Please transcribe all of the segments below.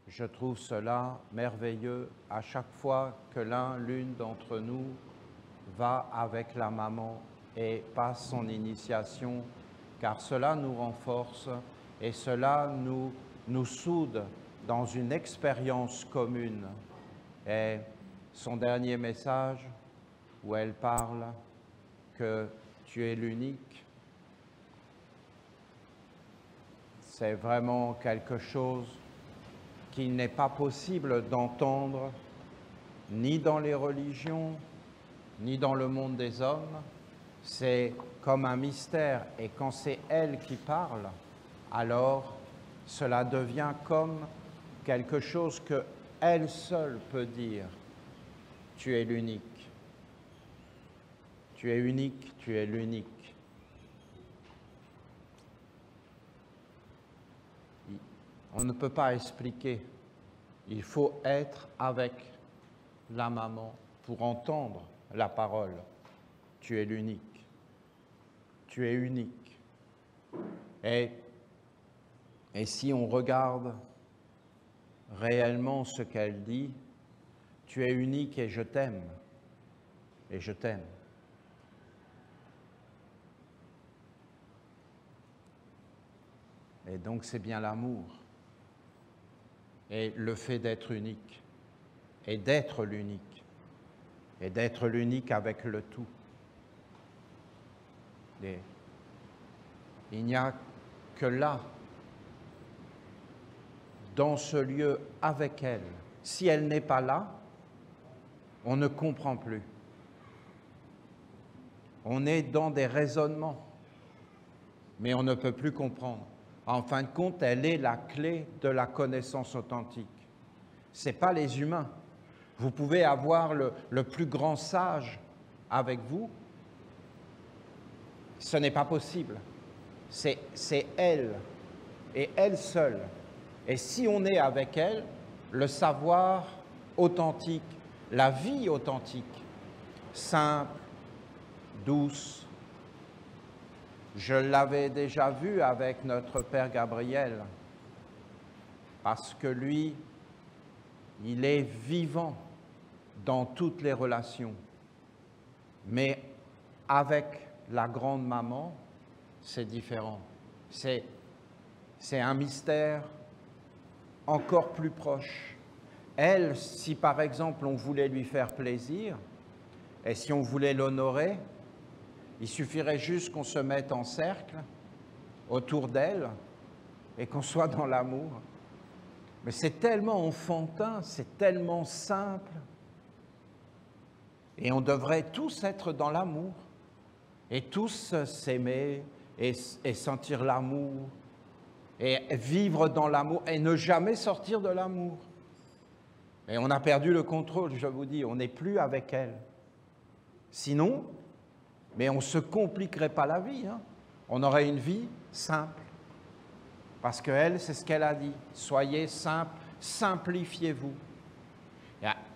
Je trouve cela merveilleux à chaque fois que l'une d'entre nous va avec la maman et passe son initiation, car cela nous renforce et cela nous soude dans une expérience commune. Et son dernier message, où elle parle que tu es l'unique, c'est vraiment quelque chose qu'il n'est pas possible d'entendre ni dans les religions, ni dans le monde des hommes. C'est comme un mystère, et quand c'est elle qui parle, alors cela devient comme quelque chose que elle seule peut dire. Tu es l'unique. Tu es unique, tu es l'unique. On ne peut pas expliquer. Il faut être avec la maman pour entendre la parole. Tu es l'unique. Tu es unique. Et si on regarde réellement ce qu'elle dit, tu es unique et je t'aime. Et je t'aime. Et donc c'est bien l'amour. Et le fait d'être unique. Et d'être l'unique. Et d'être l'unique avec le tout. Et il n'y a que là, dans ce lieu avec elle. Si elle n'est pas là, on ne comprend plus. On est dans des raisonnements, mais on ne peut plus comprendre. En fin de compte, elle est la clé de la connaissance authentique. Ce n'est pas les humains. Vous pouvez avoir le plus grand sage avec vous. Ce n'est pas possible. C'est elle, et elle seule. Et si on est avec elle, le savoir authentique, la vie authentique, simple, douce. Je l'avais déjà vu avec notre Père Gabriel, parce que lui, il est vivant dans toutes les relations. Mais avec la grande maman, c'est différent. C'est un mystère encore plus proche. Elle, si par exemple on voulait lui faire plaisir, et si on voulait l'honorer, il suffirait juste qu'on se mette en cercle autour d'elle et qu'on soit dans l'amour. Mais c'est tellement enfantin, c'est tellement simple. Et on devrait tous être dans l'amour, et tous s'aimer, et sentir l'amour, et vivre dans l'amour, et ne jamais sortir de l'amour. Et on a perdu le contrôle, je vous dis, on n'est plus avec elle. Sinon, mais on ne se compliquerait pas la vie, hein. On aurait une vie simple. Parce qu'elle, c'est ce qu'elle a dit, soyez simples, simplifiez-vous.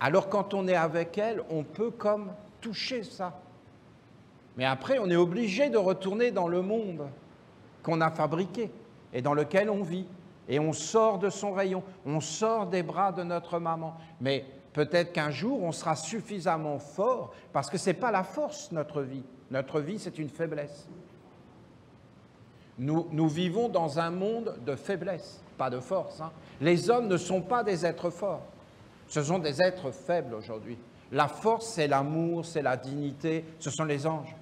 Alors quand on est avec elle, on peut comme toucher ça. Mais après, on est obligé de retourner dans le monde qu'on a fabriqué et dans lequel on vit. Et on sort de son rayon, on sort des bras de notre maman. Mais peut-être qu'un jour, on sera suffisamment fort, parce que ce n'est pas la force, notre vie. Notre vie, c'est une faiblesse. Nous vivons dans un monde de faiblesse, pas de force, hein. Les hommes ne sont pas des êtres forts. Ce sont des êtres faibles aujourd'hui. La force, c'est l'amour, c'est la dignité, ce sont les anges.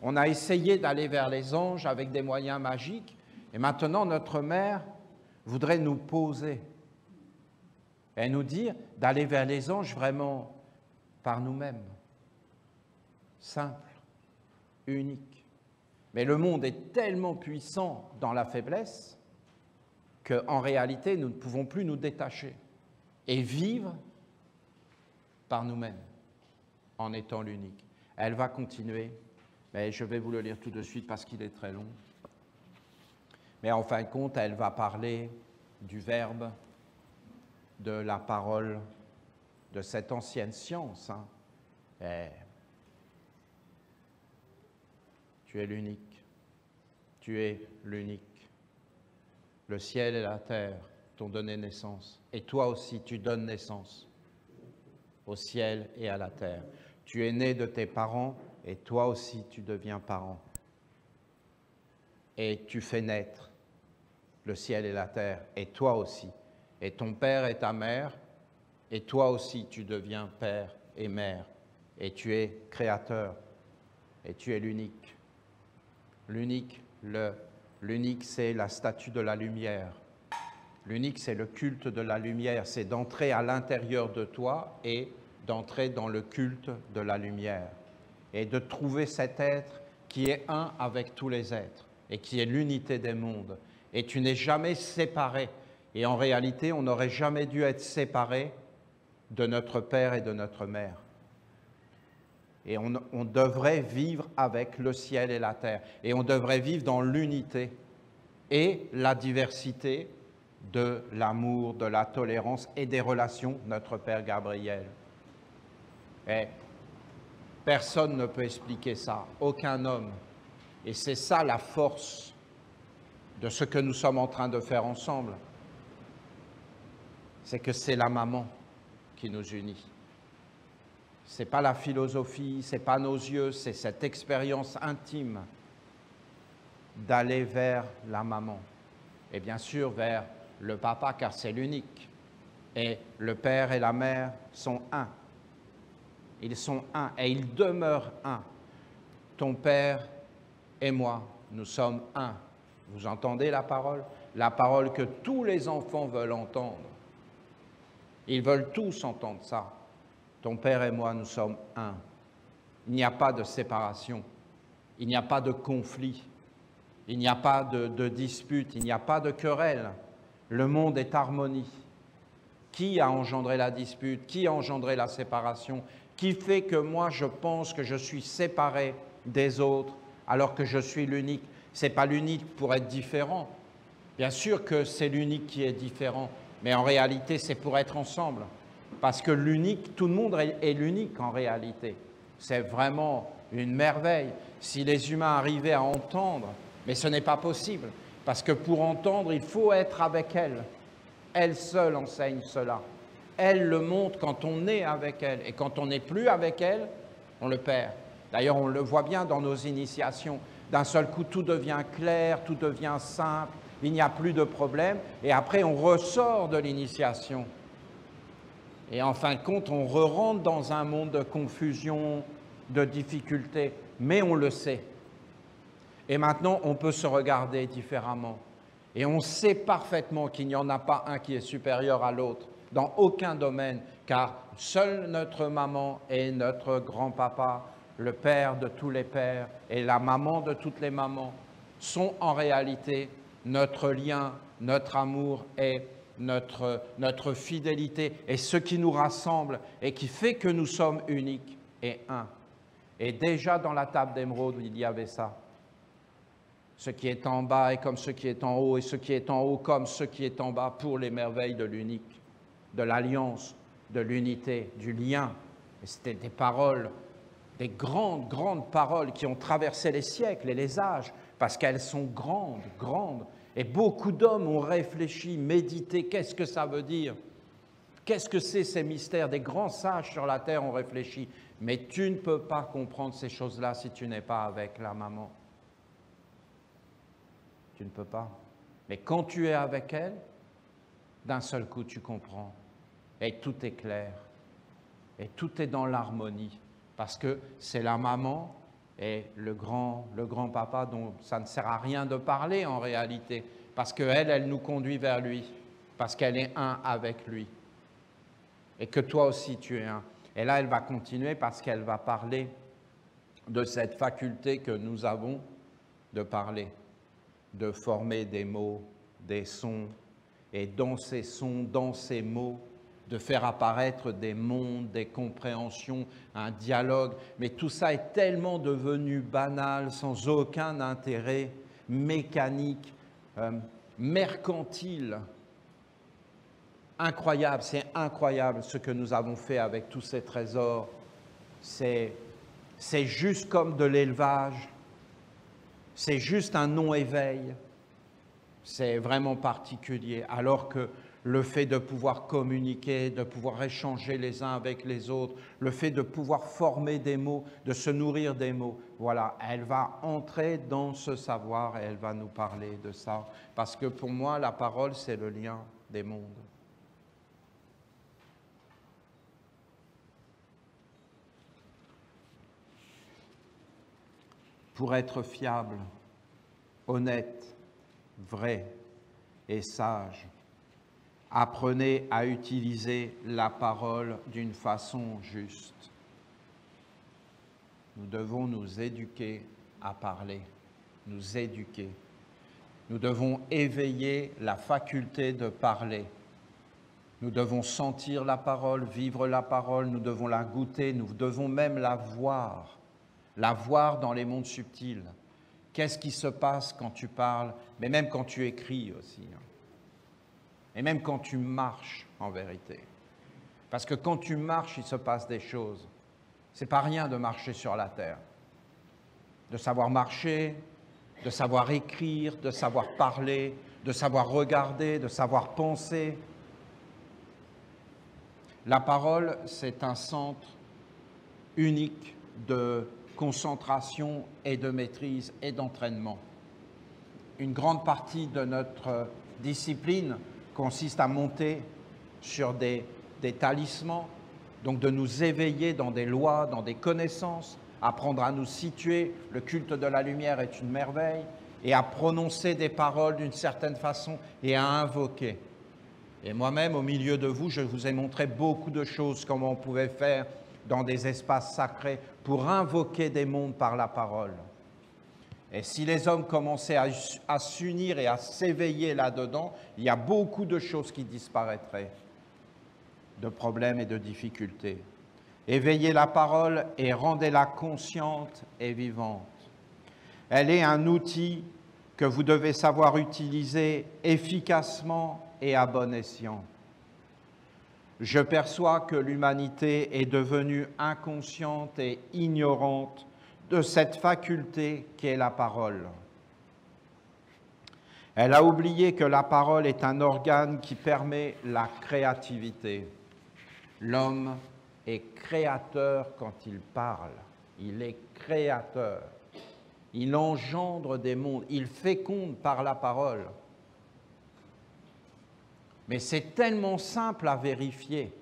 On a essayé d'aller vers les anges avec des moyens magiques, et maintenant notre mère voudrait nous poser et nous dire d'aller vers les anges vraiment par nous-mêmes, simple, unique. Mais le monde est tellement puissant dans la faiblesse qu'en réalité, nous ne pouvons plus nous détacher et vivre par nous-mêmes, en étant l'unique. Elle va continuer, mais je vais vous le lire tout de suite parce qu'il est très long. Mais en fin de compte, elle va parler du verbe, de la parole, de cette ancienne science. Hein. Tu es l'unique, tu es l'unique. Le ciel et la terre t'ont donné naissance. Et toi aussi, tu donnes naissance au ciel et à la terre. Tu es né de tes parents et toi aussi, tu deviens parent. Et tu fais naître le ciel et la terre, et toi aussi. Et ton père et ta mère, et toi aussi, tu deviens père et mère. Et tu es créateur, et tu es l'unique. L'unique, c'est la statue de la lumière. L'unique, c'est le culte de la lumière. C'est d'entrer à l'intérieur de toi et d'entrer dans le culte de la lumière. Et de trouver cet être qui est un avec tous les êtres et qui est l'unité des mondes. Et tu n'es jamais séparé. Et en réalité, on n'aurait jamais dû être séparé de notre père et de notre mère. Et on devrait vivre avec le ciel et la terre. Et on devrait vivre dans l'unité et la diversité de l'amour, de la tolérance et des relations, notre Père Gabriel. Et personne ne peut expliquer ça, aucun homme. Et c'est ça la force de ce que nous sommes en train de faire ensemble. C'est que c'est la maman qui nous unit. Ce n'est pas la philosophie, ce n'est pas nos yeux, c'est cette expérience intime d'aller vers la maman. Et bien sûr vers le papa, car c'est l'unique. Et le père et la mère sont un. Ils sont un et ils demeurent un. Ton père et moi, nous sommes un. Vous entendez la parole? La parole que tous les enfants veulent entendre. Ils veulent tous entendre ça. Ton père et moi, nous sommes un. Il n'y a pas de séparation. Il n'y a pas de conflit. Il n'y a pas de dispute. Il n'y a pas de querelle. Le monde est harmonie. Qui a engendré la dispute? Qui a engendré la séparation? Qui fait que moi, je pense que je suis séparé des autres alors que je suis l'unique? Ce n'est pas l'unique pour être différent. Bien sûr que c'est l'unique qui est différent, mais en réalité, c'est pour être ensemble. Parce que l'unique, tout le monde est l'unique en réalité. C'est vraiment une merveille. Si les humains arrivaient à entendre, mais ce n'est pas possible. Parce que pour entendre, il faut être avec elle. Elle seule enseigne cela. Elle le montre quand on est avec elle. Et quand on n'est plus avec elle, on le perd. D'ailleurs, on le voit bien dans nos initiations. D'un seul coup, tout devient clair, tout devient simple, il n'y a plus de problème. Et après, on ressort de l'initiation. Et en fin de compte, on re-rentre dans un monde de confusion, de difficultés. Mais on le sait. Et maintenant, on peut se regarder différemment. Et on sait parfaitement qu'il n'y en a pas un qui est supérieur à l'autre, dans aucun domaine, car seule notre maman et notre grand-papa, le père de tous les pères et la maman de toutes les mamans, sont en réalité notre lien, notre amour et notre fidélité, et ce qui nous rassemble et qui fait que nous sommes uniques et un. Et déjà dans la table d'émeraude, il y avait ça. Ce qui est en bas est comme ce qui est en haut, et ce qui est en haut comme ce qui est en bas, pour les merveilles de l'unique, de l'alliance, de l'unité, du lien. Et c'était des paroles, des grandes, grandes paroles qui ont traversé les siècles et les âges, parce qu'elles sont grandes, grandes. Et beaucoup d'hommes ont réfléchi, médité, qu'est-ce que ça veut dire? Qu'est-ce que c'est ces mystères? Des grands sages sur la terre ont réfléchi. Mais tu ne peux pas comprendre ces choses-là si tu n'es pas avec la maman. Tu ne peux pas. Mais quand tu es avec elle, d'un seul coup, tu comprends. Et tout est clair. Et tout est dans l'harmonie. Parce que c'est la maman et le grand-papa dont ça ne sert à rien de parler en réalité. Parce qu'elle, elle nous conduit vers lui. Parce qu'elle est un avec lui. Et que toi aussi, tu es un. Et là, elle va continuer parce qu'elle va parler de cette faculté que nous avons de parler, de former des mots, des sons, et dans ces sons, dans ces mots, de faire apparaître des mondes, des compréhensions, un dialogue. Mais tout ça est tellement devenu banal, sans aucun intérêt, mécanique, mercantile. Incroyable, c'est incroyable ce que nous avons fait avec tous ces trésors. C'est juste comme de l'élevage. C'est juste un non-éveil, c'est vraiment particulier, alors que le fait de pouvoir communiquer, de pouvoir échanger les uns avec les autres, le fait de pouvoir former des mots, de se nourrir des mots. Voilà, elle va entrer dans ce savoir et elle va nous parler de ça. Parce que pour moi, la parole, c'est le lien des mondes. Pour être fiable, honnête, vrai et sage, apprenez à utiliser la parole d'une façon juste. Nous devons nous éduquer à parler, nous éduquer. Nous devons éveiller la faculté de parler. Nous devons sentir la parole, vivre la parole, nous devons la goûter, nous devons même la voir dans les mondes subtils. Qu'est-ce qui se passe quand tu parles, mais même quand tu écris aussi, et même quand tu marches en vérité. Parce que quand tu marches, il se passe des choses. C'est pas rien de marcher sur la terre. De savoir marcher, de savoir écrire, de savoir parler, de savoir regarder, de savoir penser. La parole, c'est un centre unique de concentration et de maîtrise et d'entraînement. Une grande partie de notre discipline consiste à monter sur des talismans, donc de nous éveiller dans des lois, dans des connaissances, apprendre à nous situer. Le culte de la lumière est une merveille, et à prononcer des paroles d'une certaine façon et à invoquer. Et moi-même, au milieu de vous, je vous ai montré beaucoup de choses, comment on pouvait faire dans des espaces sacrés pour invoquer des mondes par la parole. Et si les hommes commençaient à s'unir et à s'éveiller là-dedans, il y a beaucoup de choses qui disparaîtraient, de problèmes et de difficultés. Éveillez la parole et rendez-la consciente et vivante. Elle est un outil que vous devez savoir utiliser efficacement et à bon escient. Je perçois que l'humanité est devenue inconsciente et ignorante de cette faculté qu'est la parole. Elle a oublié que la parole est un organe qui permet la créativité. L'homme est créateur quand il parle. Il est créateur. Il engendre des mondes. Il féconde par la parole. Mais c'est tellement simple à vérifier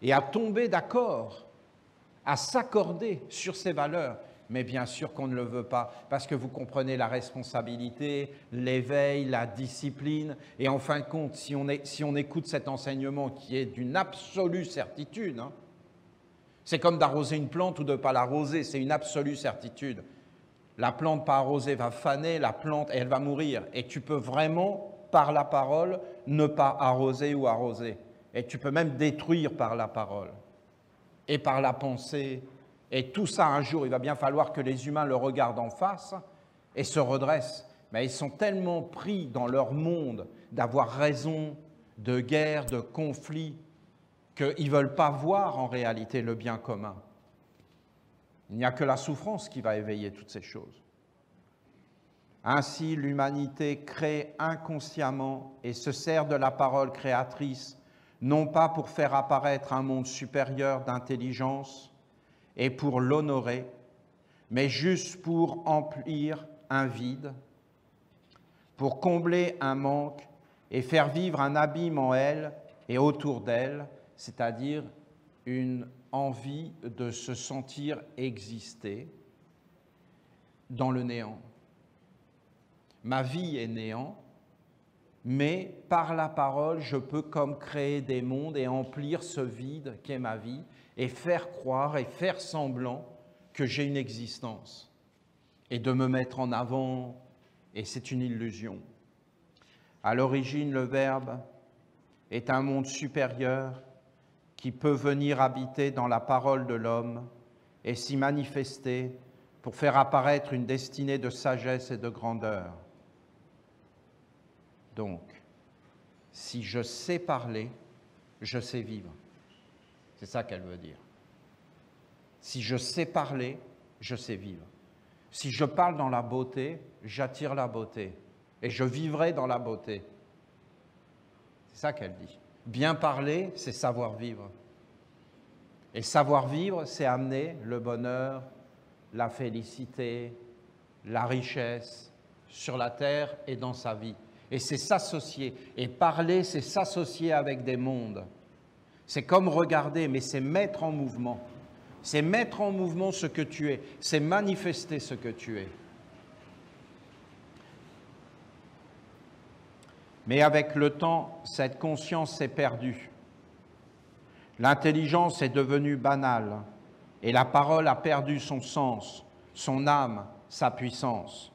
et à tomber d'accord, à s'accorder sur ces valeurs. Mais bien sûr qu'on ne le veut pas, parce que vous comprenez la responsabilité, l'éveil, la discipline. Et en fin de compte, si on écoute cet enseignement qui est d'une absolue certitude, c'est comme d'arroser une plante ou de ne pas l'arroser, c'est une absolue certitude. La plante pas arrosée va faner, la plante, elle va mourir. Et tu peux vraiment, par la parole, ne pas arroser ou arroser. Et tu peux même détruire par la parole et par la pensée. Et tout ça, un jour, il va bien falloir que les humains le regardent en face et se redressent. Mais ils sont tellement pris dans leur monde d'avoir raison, de guerre, de conflit, qu'ils ne veulent pas voir en réalité le bien commun. Il n'y a que la souffrance qui va éveiller toutes ces choses. Ainsi, l'humanité crée inconsciemment et se sert de la parole créatrice, non pas pour faire apparaître un monde supérieur d'intelligence et pour l'honorer, mais juste pour emplir un vide, pour combler un manque et faire vivre un abîme en elle et autour d'elle, c'est-à-dire une envie de se sentir exister dans le néant. Ma vie est néant, mais par la parole, je peux comme créer des mondes et emplir ce vide qu'est ma vie et faire croire et faire semblant que j'ai une existence et de me mettre en avant, et c'est une illusion. À l'origine, le Verbe est un monde supérieur qui peut venir habiter dans la parole de l'homme et s'y manifester pour faire apparaître une destinée de sagesse et de grandeur. Donc, si je sais parler, je sais vivre. C'est ça qu'elle veut dire. Si je sais parler, je sais vivre. Si je parle dans la beauté, j'attire la beauté et je vivrai dans la beauté. ça qu'elle dit. Bien parler, c'est savoir vivre. Et savoir vivre, c'est amener le bonheur, la félicité, la richesse sur la terre et dans sa vie. Et c'est s'associer. Et parler, c'est s'associer avec des mondes. C'est comme regarder, mais c'est mettre en mouvement. C'est mettre en mouvement ce que tu es. C'est manifester ce que tu es. Mais avec le temps, cette conscience s'est perdue. L'intelligence est devenue banale et la parole a perdu son sens, son âme, sa puissance.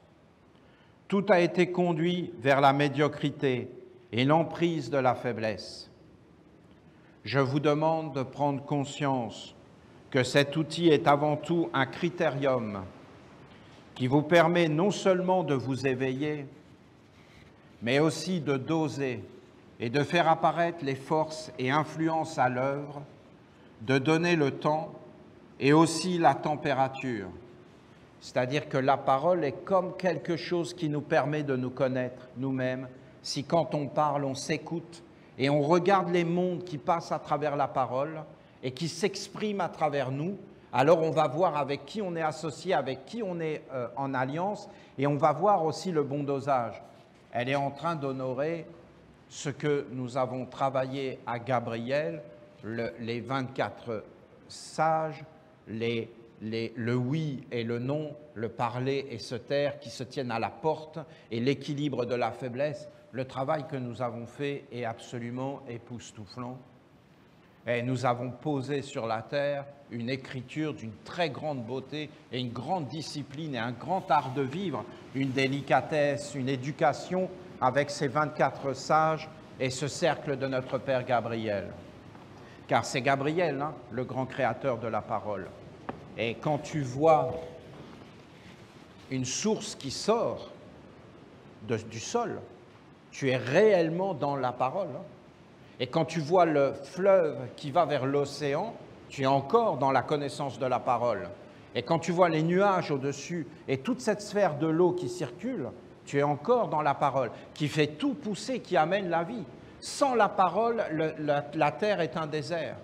Tout a été conduit vers la médiocrité et l'emprise de la faiblesse. Je vous demande de prendre conscience que cet outil est avant tout un critérium qui vous permet non seulement de vous éveiller, mais aussi de doser et de faire apparaître les forces et influences à l'œuvre, de donner le temps et aussi la température. C'est-à-dire que la parole est comme quelque chose qui nous permet de nous connaître nous-mêmes. Si quand on parle, on s'écoute et on regarde les mondes qui passent à travers la parole et qui s'expriment à travers nous, alors on va voir avec qui on est associé, avec qui on est en alliance, et on va voir aussi le bon dosage. Elle est en train d'honorer ce que nous avons travaillé à Gabriel, les 24 sages, le oui et le non, le parler et se taire qui se tiennent à la porte, et l'équilibre de la faiblesse. Le travail que nous avons fait est absolument époustouflant. Et nous avons posé sur la terre une écriture d'une très grande beauté et une grande discipline et un grand art de vivre, une délicatesse, une éducation avec ces 24 sages et ce cercle de notre Père Gabriel. Car c'est Gabriel, hein, le grand créateur de la parole. Et quand tu vois une source qui sort du sol, tu es réellement dans la parole. Hein. Et quand tu vois le fleuve qui va vers l'océan, tu es encore dans la connaissance de la parole. Et quand tu vois les nuages au-dessus et toute cette sphère de l'eau qui circule, tu es encore dans la parole, qui fait tout pousser, qui amène la vie. Sans la parole, la terre est un désert.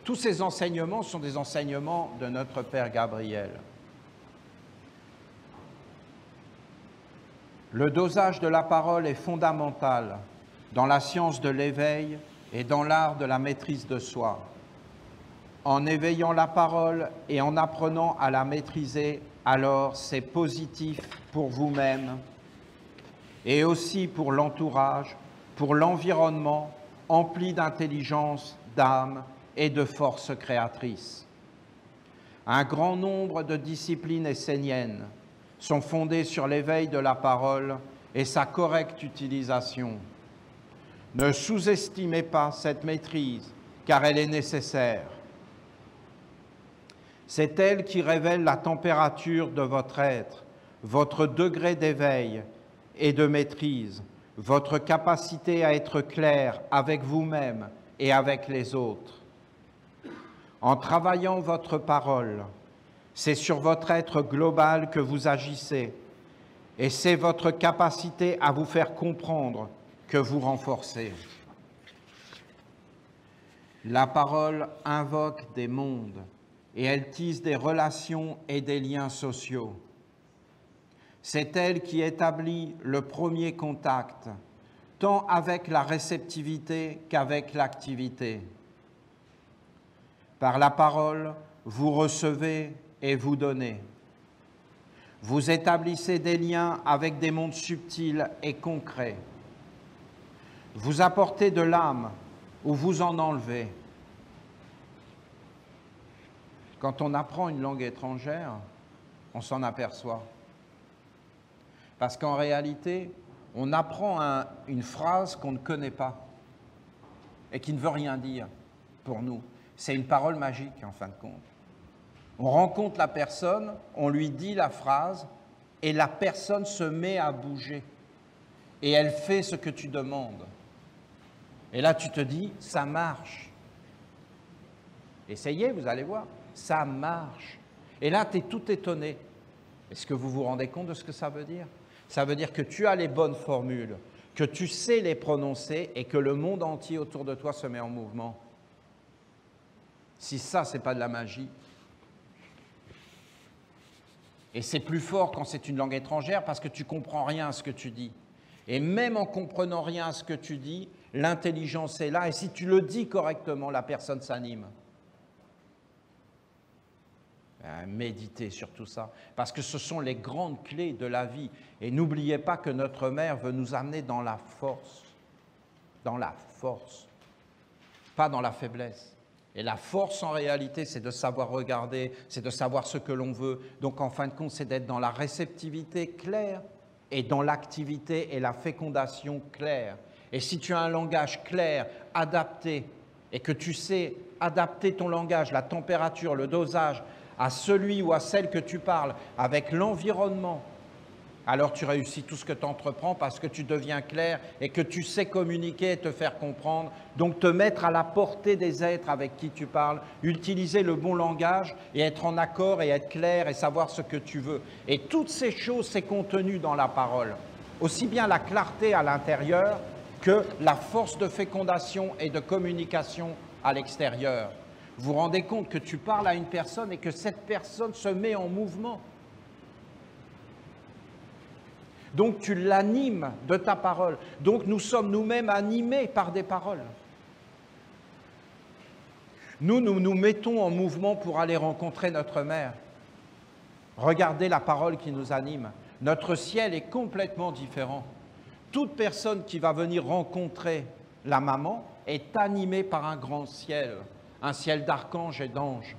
Tous ces enseignements sont des enseignements de notre Père Gabriel. Le dosage de la parole est fondamental dans la science de l'éveil et dans l'art de la maîtrise de soi. En éveillant la parole et en apprenant à la maîtriser, alors c'est positif pour vous-même et aussi pour l'entourage, pour l'environnement empli d'intelligence, d'âme et de force créatrice. Un grand nombre de disciplines esséniennes sont fondées sur l'éveil de la parole et sa correcte utilisation. Ne sous-estimez pas cette maîtrise, car elle est nécessaire. C'est elle qui révèle la température de votre être, votre degré d'éveil et de maîtrise, votre capacité à être clair avec vous-même et avec les autres. En travaillant votre parole, c'est sur votre être global que vous agissez et c'est votre capacité à vous faire comprendre que vous renforcez. La parole invoque des mondes et elle tisse des relations et des liens sociaux. C'est elle qui établit le premier contact, tant avec la réceptivité qu'avec l'activité. Par la parole, vous recevez et vous donnez. Vous établissez des liens avec des mondes subtils et concrets. Vous apportez de l'âme ou vous en enlevez. Quand on apprend une langue étrangère, on s'en aperçoit. Parce qu'en réalité, on apprend une phrase qu'on ne connaît pas et qui ne veut rien dire pour nous. C'est une parole magique, en fin de compte. On rencontre la personne, on lui dit la phrase et la personne se met à bouger. Et elle fait ce que tu demandes. Et là, tu te dis, ça marche. Essayez, vous allez voir, ça marche. Et là, tu es tout étonné. Est-ce que vous vous rendez compte de ce que ça veut dire? Ça veut dire que tu as les bonnes formules, que tu sais les prononcer et que le monde entier autour de toi se met en mouvement. Si ça, ce n'est pas de la magie. Et c'est plus fort quand c'est une langue étrangère parce que tu ne comprends rien à ce que tu dis. Et même en comprenant rien à ce que tu dis, l'intelligence est là. Et si tu le dis correctement, la personne s'anime. Méditez sur tout ça, parce que ce sont les grandes clés de la vie. Et n'oubliez pas que notre mère veut nous amener dans la force, pas dans la faiblesse. Et la force, en réalité, c'est de savoir regarder, c'est de savoir ce que l'on veut. Donc, en fin de compte, c'est d'être dans la réceptivité claire et dans l'activité et la fécondation claire. Et si tu as un langage clair, adapté, et que tu sais adapter ton langage, la température, le dosage, à celui ou à celle que tu parles, avec l'environnement, alors tu réussis tout ce que tu entreprends parce que tu deviens clair et que tu sais communiquer et te faire comprendre. Donc te mettre à la portée des êtres avec qui tu parles, utiliser le bon langage et être en accord et être clair et savoir ce que tu veux. Et toutes ces choses, c'est contenu dans la parole. Aussi bien la clarté à l'intérieur que la force de fécondation et de communication à l'extérieur. Vous vous rendez compte que tu parles à une personne et que cette personne se met en mouvement. Donc tu l'animes de ta parole. Donc nous sommes nous-mêmes animés par des paroles. Nous nous mettons en mouvement pour aller rencontrer notre mère. Regardez la parole qui nous anime. Notre ciel est complètement différent. Toute personne qui va venir rencontrer la maman est animée par un grand ciel. Un ciel d'archanges et d'anges,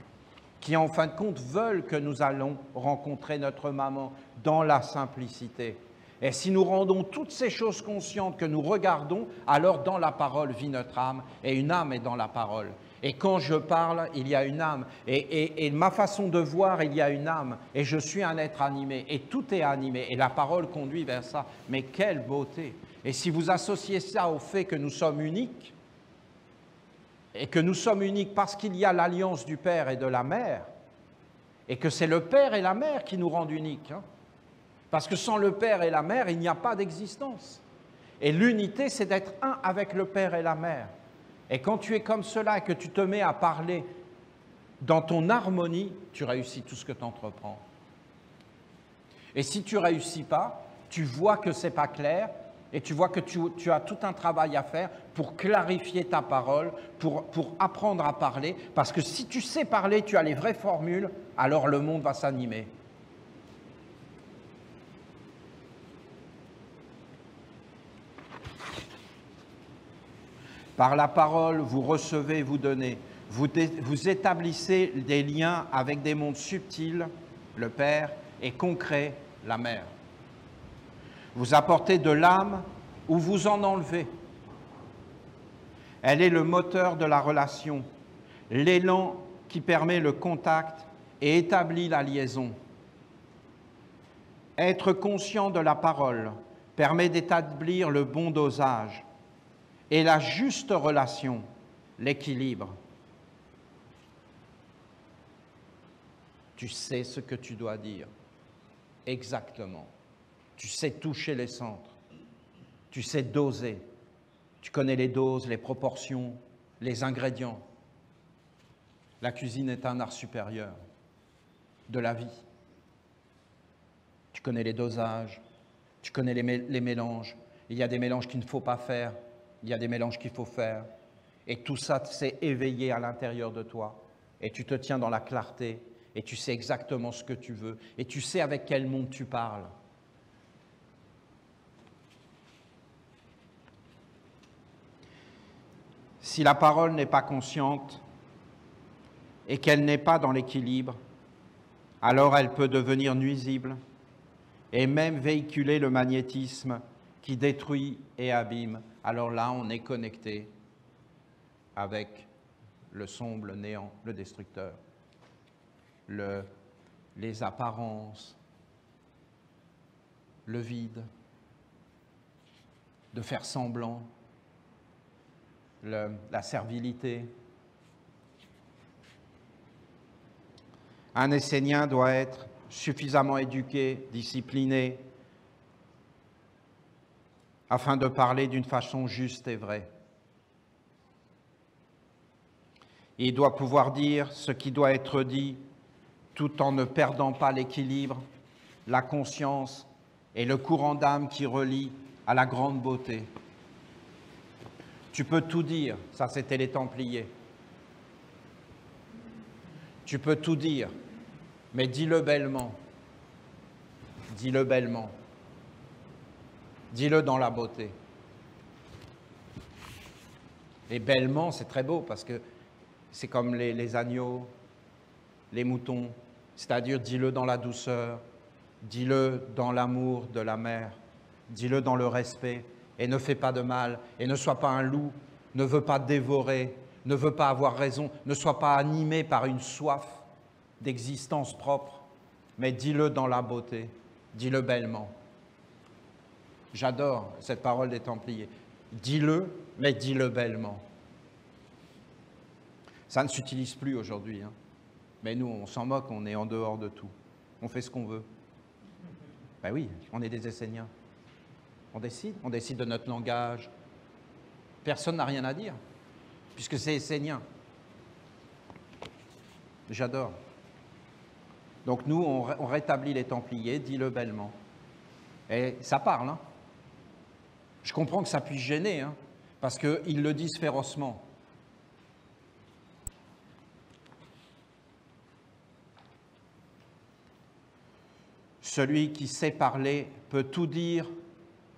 qui en fin de compte veulent que nous allons rencontrer notre maman dans la simplicité. Et si nous rendons toutes ces choses conscientes que nous regardons, alors dans la parole vit notre âme, et une âme est dans la parole. Et quand je parle, il y a une âme, et ma façon de voir, il y a une âme, et je suis un être animé, et tout est animé, et la parole conduit vers ça. Mais quelle beauté! Et si vous associez ça au fait que nous sommes uniques, et que nous sommes uniques parce qu'il y a l'alliance du Père et de la Mère, et que c'est le Père et la Mère qui nous rendent uniques. Parce que sans le Père et la Mère, il n'y a pas d'existence. Et l'unité, c'est d'être un avec le Père et la Mère. Et quand tu es comme cela et que tu te mets à parler dans ton harmonie, tu réussis tout ce que tu entreprends. Et si tu ne réussis pas, tu vois que ce n'est pas clair, et tu vois que tu as tout un travail à faire pour clarifier ta parole, pour apprendre à parler, parce que si tu sais parler, tu as les vraies formules, alors le monde va s'animer. Par la parole, vous recevez, vous donnez. Vous établissez des liens avec des mondes subtils, le Père, et concrets, la Mère. Vous apportez de l'âme ou vous en enlevez. Elle est le moteur de la relation, l'élan qui permet le contact et établit la liaison. Être conscient de la parole permet d'établir le bon dosage et la juste relation, l'équilibre. Tu sais ce que tu dois dire, exactement. Tu sais toucher les centres, tu sais doser, tu connais les doses, les proportions, les ingrédients. La cuisine est un art supérieur de la vie. Tu connais les dosages, tu connais les mélanges. Il y a des mélanges qu'il ne faut pas faire, il y a des mélanges qu'il faut faire. Et tout ça, c'est éveillé à l'intérieur de toi. Et tu te tiens dans la clarté, et tu sais exactement ce que tu veux, et tu sais avec quel monde tu parles. Si la parole n'est pas consciente et qu'elle n'est pas dans l'équilibre, alors elle peut devenir nuisible et même véhiculer le magnétisme qui détruit et abîme. Alors là, on est connecté avec le sombre, le néant, le destructeur, les apparences, le vide, de faire semblant, la servilité. Un Essénien doit être suffisamment éduqué, discipliné, afin de parler d'une façon juste et vraie. Il doit pouvoir dire ce qui doit être dit tout en ne perdant pas l'équilibre, la conscience et le courant d'âme qui relie à la grande beauté. Tu peux tout dire, ça c'était les Templiers. Tu peux tout dire, mais dis-le bellement. Dis-le bellement. Dis-le dans la beauté. Et bellement, c'est très beau parce que c'est comme les agneaux, les moutons, c'est-à-dire dis-le dans la douceur, dis-le dans l'amour de la mère, dis-le dans le respect, et ne fais pas de mal, et ne sois pas un loup, ne veux pas dévorer, ne veux pas avoir raison, ne sois pas animé par une soif d'existence propre, mais dis-le dans la beauté, dis-le bellement. J'adore cette parole des Templiers. Dis-le, mais dis-le bellement. Ça ne s'utilise plus aujourd'hui, hein. Mais nous, on s'en moque, on est en dehors de tout. On fait ce qu'on veut. Ben oui, on est des Esséniens. On décide de notre langage. Personne n'a rien à dire, puisque c'est essénien. J'adore. Donc nous, on rétablit les Templiers, dis-le bellement. Et ça parle, hein. Je comprends que ça puisse gêner, hein, parce qu'ils le disent férocement. Celui qui sait parler peut tout dire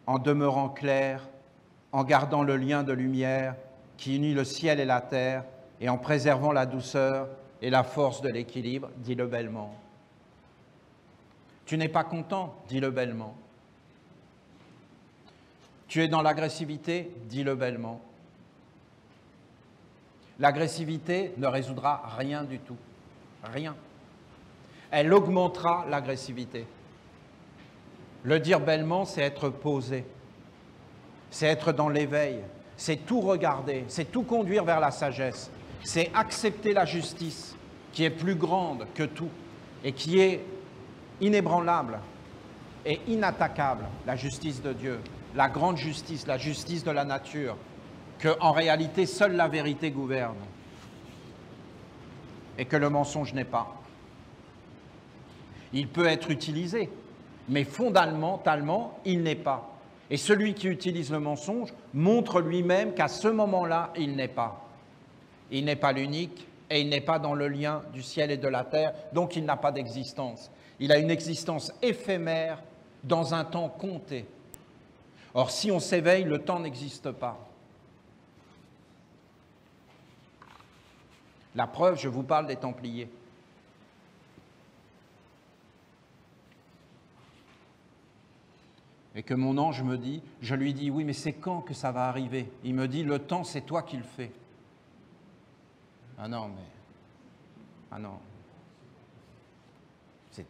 en demeurant clair, en gardant le lien de lumière qui unit le ciel et la terre et en préservant la douceur et la force de l'équilibre, dis-le bellement. Tu n'es pas content, dis-le bellement. Tu es dans l'agressivité, dis-le bellement. L'agressivité ne résoudra rien du tout, rien. Elle augmentera l'agressivité. Le dire bellement, c'est être posé, c'est être dans l'éveil, c'est tout regarder, c'est tout conduire vers la sagesse, c'est accepter la justice qui est plus grande que tout et qui est inébranlable et inattaquable, la justice de Dieu, la grande justice, la justice de la nature, qu'en réalité seule la vérité gouverne et que le mensonge n'est pas. Il peut être utilisé, mais fondamentalement, il n'est pas. Et celui qui utilise le mensonge montre lui-même qu'à ce moment-là, il n'est pas. Il n'est pas l'unique et il n'est pas dans le lien du ciel et de la terre, donc il n'a pas d'existence. Il a une existence éphémère dans un temps compté. Or, si on s'éveille, le temps n'existe pas. La preuve, je vous parle des Templiers. Et que mon ange me dit, je lui dis, oui, mais c'est quand que ça va arriver? Il me dit, le temps, c'est toi qui le fais. Ah non, mais... Ah non.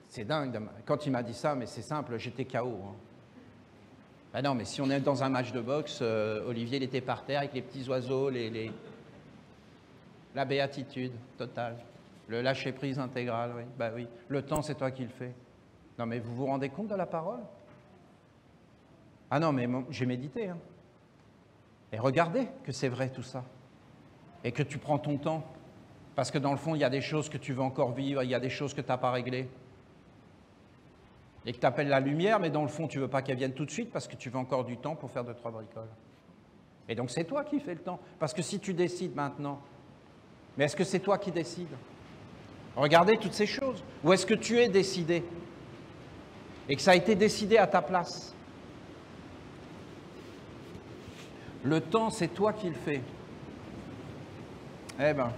C'est dingue. Quand il m'a dit ça, mais c'est simple, j'étais KO. Hein. Ah non, mais si on est dans un match de boxe, Olivier, il était par terre avec les petits oiseaux, la béatitude totale, le lâcher-prise intégral, oui. Bah oui. Le temps, c'est toi qui le fais. Non, mais vous vous rendez compte de la parole? Ah non, mais j'ai médité. Hein. Et regardez que c'est vrai tout ça. Et que tu prends ton temps. Parce que dans le fond, il y a des choses que tu veux encore vivre, il y a des choses que tu n'as pas réglées. Et que tu appelles la lumière, mais dans le fond, tu ne veux pas qu'elle vienne tout de suite parce que tu veux encore du temps pour faire 2-3 bricoles. Et donc, c'est toi qui fais le temps. Parce que si tu décides maintenant, mais est-ce que c'est toi qui décides? Regardez toutes ces choses. Ou est-ce que tu es décidé? Et que ça a été décidé à ta place? Le temps, c'est toi qui le fais. Eh bien.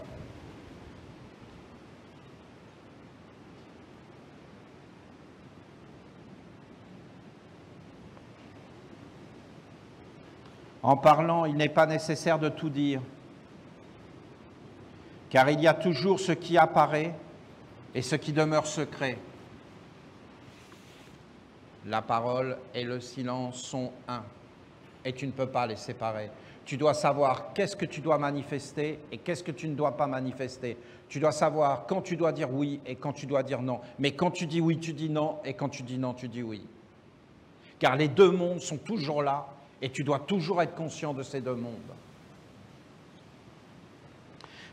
En parlant, il n'est pas nécessaire de tout dire, car il y a toujours ce qui apparaît et ce qui demeure secret. La parole et le silence sont un. Et tu ne peux pas les séparer. Tu dois savoir qu'est-ce que tu dois manifester et qu'est-ce que tu ne dois pas manifester. Tu dois savoir quand tu dois dire oui et quand tu dois dire non. Mais quand tu dis oui, tu dis non, et quand tu dis non, tu dis oui. Car les deux mondes sont toujours là Et tu dois toujours être conscient de ces deux mondes.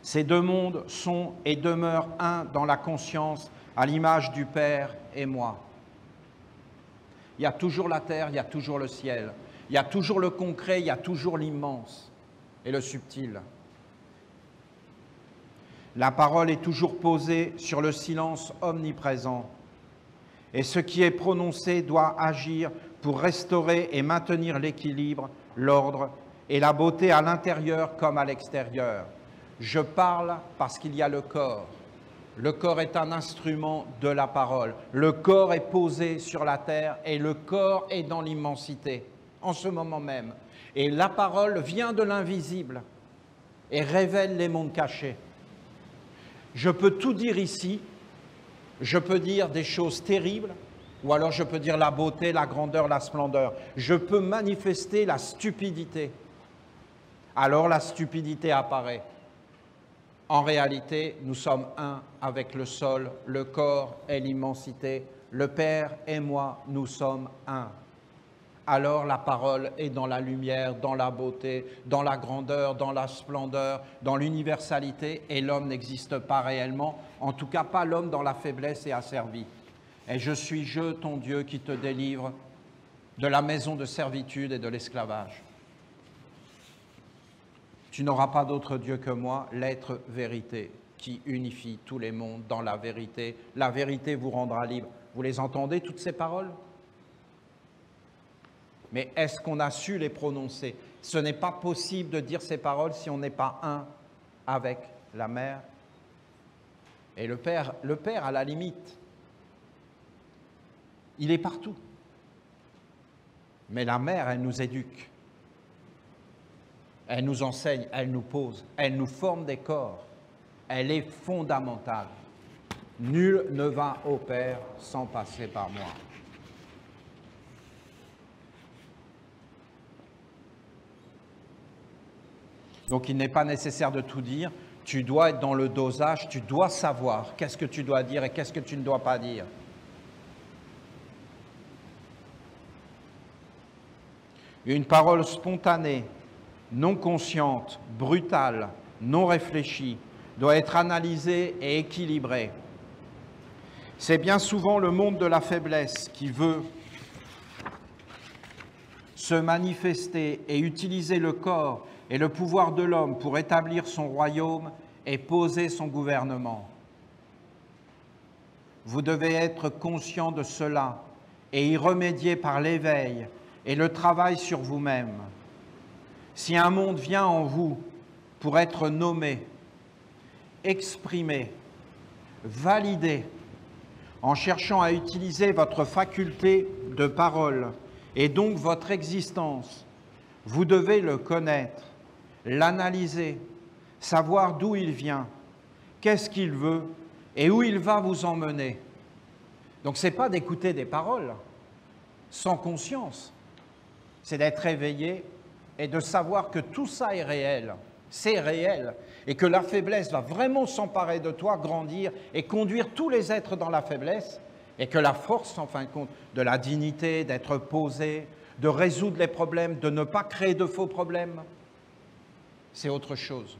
Ces deux mondes sont et demeurent un dans la conscience, à l'image du Père et moi. Il y a toujours la terre, il y a toujours le ciel. Il y a toujours le concret, il y a toujours l'immense et le subtil. La parole est toujours posée sur le silence omniprésent. Et ce qui est prononcé doit agir pour restaurer et maintenir l'équilibre, l'ordre et la beauté à l'intérieur comme à l'extérieur. Je parle parce qu'il y a le corps. Le corps est un instrument de la parole. Le corps est posé sur la terre et le corps est dans l'immensité, en ce moment même. Et la parole vient de l'invisible et révèle les mondes cachés. Je peux tout dire ici, je peux dire des choses terribles, ou alors je peux dire la beauté, la grandeur, la splendeur. Je peux manifester la stupidité. Alors la stupidité apparaît. En réalité, nous sommes un avec le sol, le corps et l'immensité. Le Père et moi, nous sommes un. Alors la parole est dans la lumière, dans la beauté, dans la grandeur, dans la splendeur, dans l'universalité, et l'homme n'existe pas réellement, en tout cas pas l'homme dans la faiblesse et asservi. Et je suis je, ton Dieu, qui te délivre de la maison de servitude et de l'esclavage. Tu n'auras pas d'autre Dieu que moi, l'être vérité, qui unifie tous les mondes dans la vérité. La vérité vous rendra libre. Vous les entendez, toutes ces paroles ? Mais est-ce qu'on a su les prononcer? Ce n'est pas possible de dire ces paroles si on n'est pas un avec la mère et le Père. Le Père, à la limite, il est partout. Mais la mère, elle nous éduque. Elle nous enseigne, elle nous pose, elle nous forme des corps. Elle est fondamentale. Nul ne va au Père sans passer par moi. Donc il n'est pas nécessaire de tout dire. Tu dois être dans le dosage, tu dois savoir qu'est-ce que tu dois dire et qu'est-ce que tu ne dois pas dire. Une parole spontanée, non consciente, brutale, non réfléchie, doit être analysée et équilibrée. C'est bien souvent le monde de la faiblesse qui veut se manifester et utiliser le corps et le pouvoir de l'homme pour établir son royaume et poser son gouvernement. Vous devez être conscient de cela et y remédier par l'éveil et le travail sur vous-même. Si un monde vient en vous pour être nommé, exprimé, validé, en cherchant à utiliser votre faculté de parole et donc votre existence, vous devez le connaître, l'analyser, savoir d'où il vient, qu'est-ce qu'il veut et où il va vous emmener. Donc ce n'est pas d'écouter des paroles sans conscience, c'est d'être éveillé et de savoir que tout ça est réel, c'est réel, et que la faiblesse va vraiment s'emparer de toi, grandir et conduire tous les êtres dans la faiblesse, et que la force, en fin de compte, de la dignité, d'être posé, de résoudre les problèmes, de ne pas créer de faux problèmes, c'est autre chose.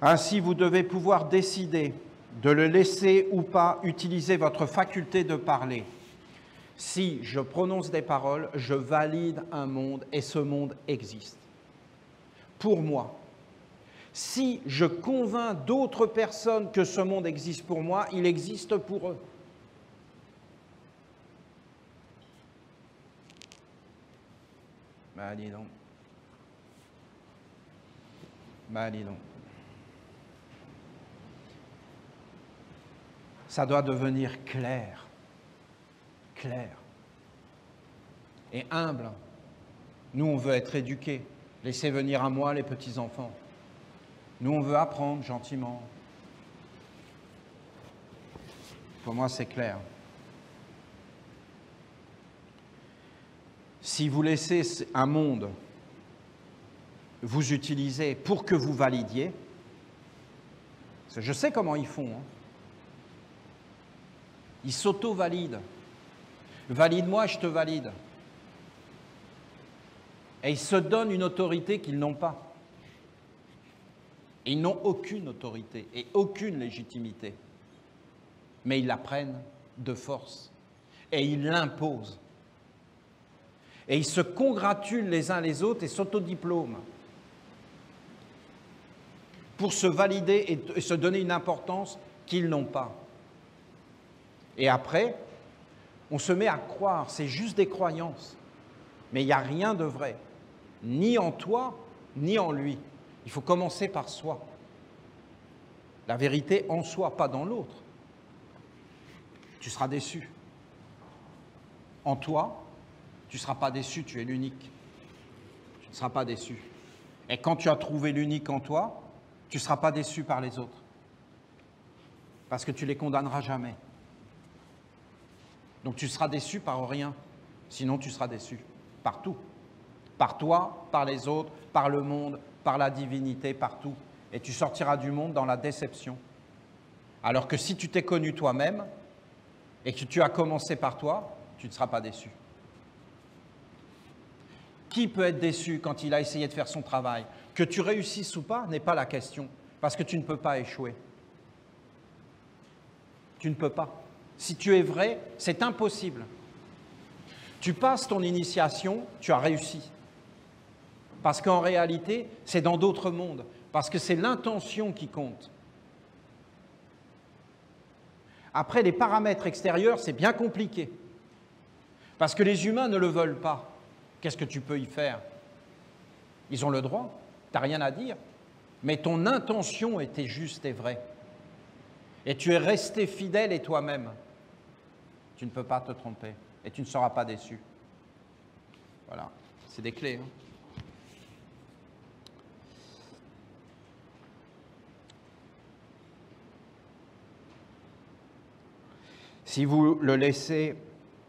Ainsi, vous devez pouvoir décider de le laisser ou pas utiliser votre faculté de parler. Si je prononce des paroles, je valide un monde et ce monde existe. Pour moi. Si je convainc d'autres personnes que ce monde existe pour moi, il existe pour eux. Dis donc. Dis donc. Ça doit devenir clair. Clair. Et humble. Nous, on veut être éduqués. Laissez venir à moi les petits-enfants. Nous, on veut apprendre gentiment. Pour moi, c'est clair. Si vous laissez un monde vous utiliser pour que vous validiez, parce que je sais comment ils font, hein. Ils s'auto-valident. Valide-moi, je te valide. Et ils se donnent une autorité qu'ils n'ont pas. Ils n'ont aucune autorité et aucune légitimité. Mais ils la prennent de force. Et ils l'imposent. Et ils se congratulent les uns les autres et s'autodiplôment pour se valider et se donner une importance qu'ils n'ont pas. Et après, on se met à croire, c'est juste des croyances. Mais il n'y a rien de vrai, ni en toi, ni en lui. Il faut commencer par soi. La vérité en soi, pas dans l'autre. Tu seras déçu. En toi, tu ne seras pas déçu, tu es l'unique. Tu ne seras pas déçu. Et quand tu as trouvé l'unique en toi, tu ne seras pas déçu par les autres. Parce que tu ne les condamneras jamais. Donc tu seras déçu par rien. Sinon tu seras déçu. Par tout. Par toi, par les autres, par le monde, par la divinité, partout. Et tu sortiras du monde dans la déception. Alors que si tu t'es connu toi-même et que tu as commencé par toi, tu ne seras pas déçu. Qui peut être déçu quand il a essayé de faire son travail? Que tu réussisses ou pas n'est pas la question, parce que tu ne peux pas échouer. Tu ne peux pas. Si tu es vrai, c'est impossible. Tu passes ton initiation, tu as réussi. Parce qu'en réalité, c'est dans d'autres mondes, parce que c'est l'intention qui compte. Après, les paramètres extérieurs, c'est bien compliqué, parce que les humains ne le veulent pas. Qu'est-ce que tu peux y faire? Ils ont le droit, tu n'as rien à dire, mais ton intention était juste et vraie. Et tu es resté fidèle et toi-même. Tu ne peux pas te tromper et tu ne seras pas déçu. Voilà, c'est des clés. Hein. Si vous le laissez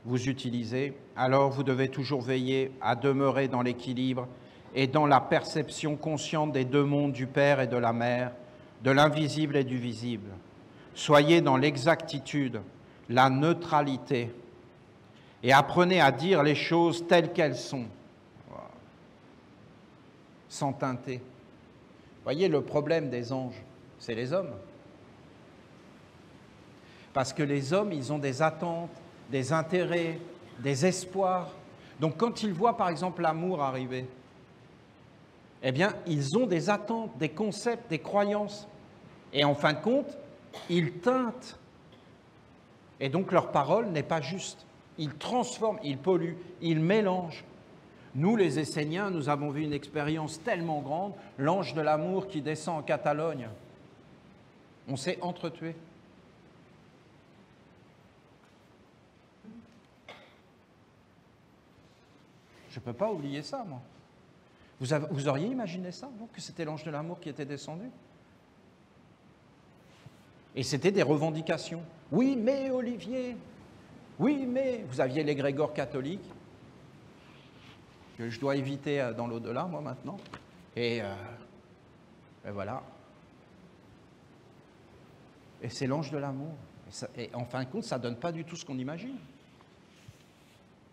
vous utiliser, alors vous devez toujours veiller à demeurer dans l'équilibre et dans la perception consciente des deux mondes du Père et de la Mère, de l'invisible et du visible. Soyez dans l'exactitude, la neutralité, et apprenez à dire les choses telles qu'elles sont, sans teinter. Voyez, le problème des anges, c'est les hommes. Parce que les hommes, ils ont des attentes, des intérêts, des espoirs. Donc quand ils voient par exemple l'amour arriver, eh bien, ils ont des attentes, des concepts, des croyances. Et en fin de compte, ils teintent. Et donc leur parole n'est pas juste. Ils transforment, ils polluent, ils mélangent. Nous, les Esséniens, nous avons vu une expérience tellement grande, l'ange de l'amour qui descend en Catalogne. On s'est entretués. Je ne peux pas oublier ça, moi. Vous auriez imaginé ça, vous, que c'était l'ange de l'amour qui était descendu? Et c'était des revendications. Oui, mais Olivier, oui, mais vous aviez l'égrégore catholique, que je dois éviter dans l'au-delà, moi, maintenant. Et voilà. Et c'est l'ange de l'amour. Et en fin de compte, ça ne donne pas du tout ce qu'on imagine.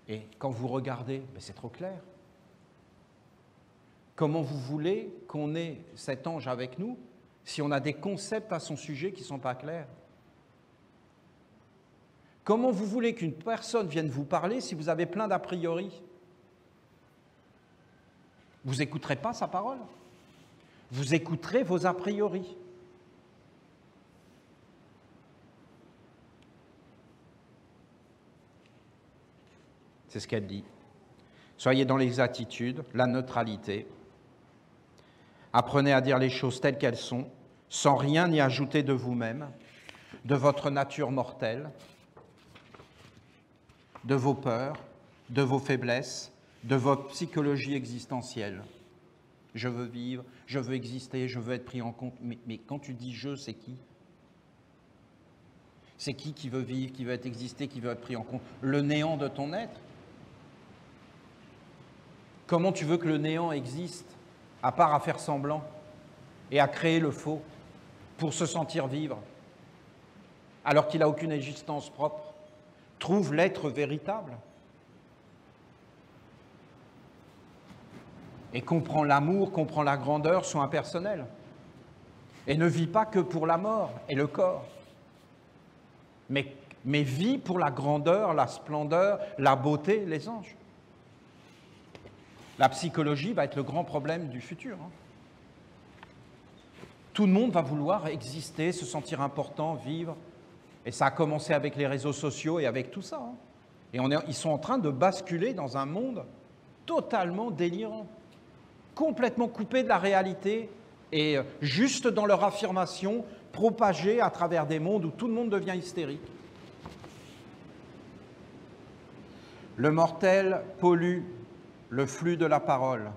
Et quand vous regardez, c'est trop clair. Comment vous voulez qu'on ait cet ange avec nous si on a des concepts à son sujet qui ne sont pas clairs? Comment vous voulez qu'une personne vienne vous parler si vous avez plein d'a priori? Vous n'écouterez pas sa parole. Vous écouterez vos a priori. C'est ce qu'elle dit. Soyez dans l'exactitude, la neutralité. Apprenez à dire les choses telles qu'elles sont, sans rien y ajouter de vous-même, de votre nature mortelle, de vos peurs, de vos faiblesses, de votre psychologie existentielle. Je veux vivre, je veux exister, je veux être pris en compte. Mais quand tu dis « je », c'est qui? C'est qui veut vivre, qui veut être existé, qui veut être pris en compte? Le néant de ton être? Comment tu veux que le néant existe, à part à faire semblant et à créer le faux pour se sentir vivre, alors qu'il n'a aucune existence propre? trouve l'être véritable et comprend l'amour, comprend la grandeur, sont impersonnels et ne vit pas que pour la mort et le corps, mais vit pour la grandeur, la splendeur, la beauté, les anges. La psychologie va être le grand problème du futur. Tout le monde va vouloir exister, se sentir important, vivre. Et ça a commencé avec les réseaux sociaux et avec tout ça. Et ils sont en train de basculer dans un monde totalement délirant, complètement coupé de la réalité et juste dans leur affirmation, propagée à travers des mondes où tout le monde devient hystérique. Le mortel pollue le flux de la parole.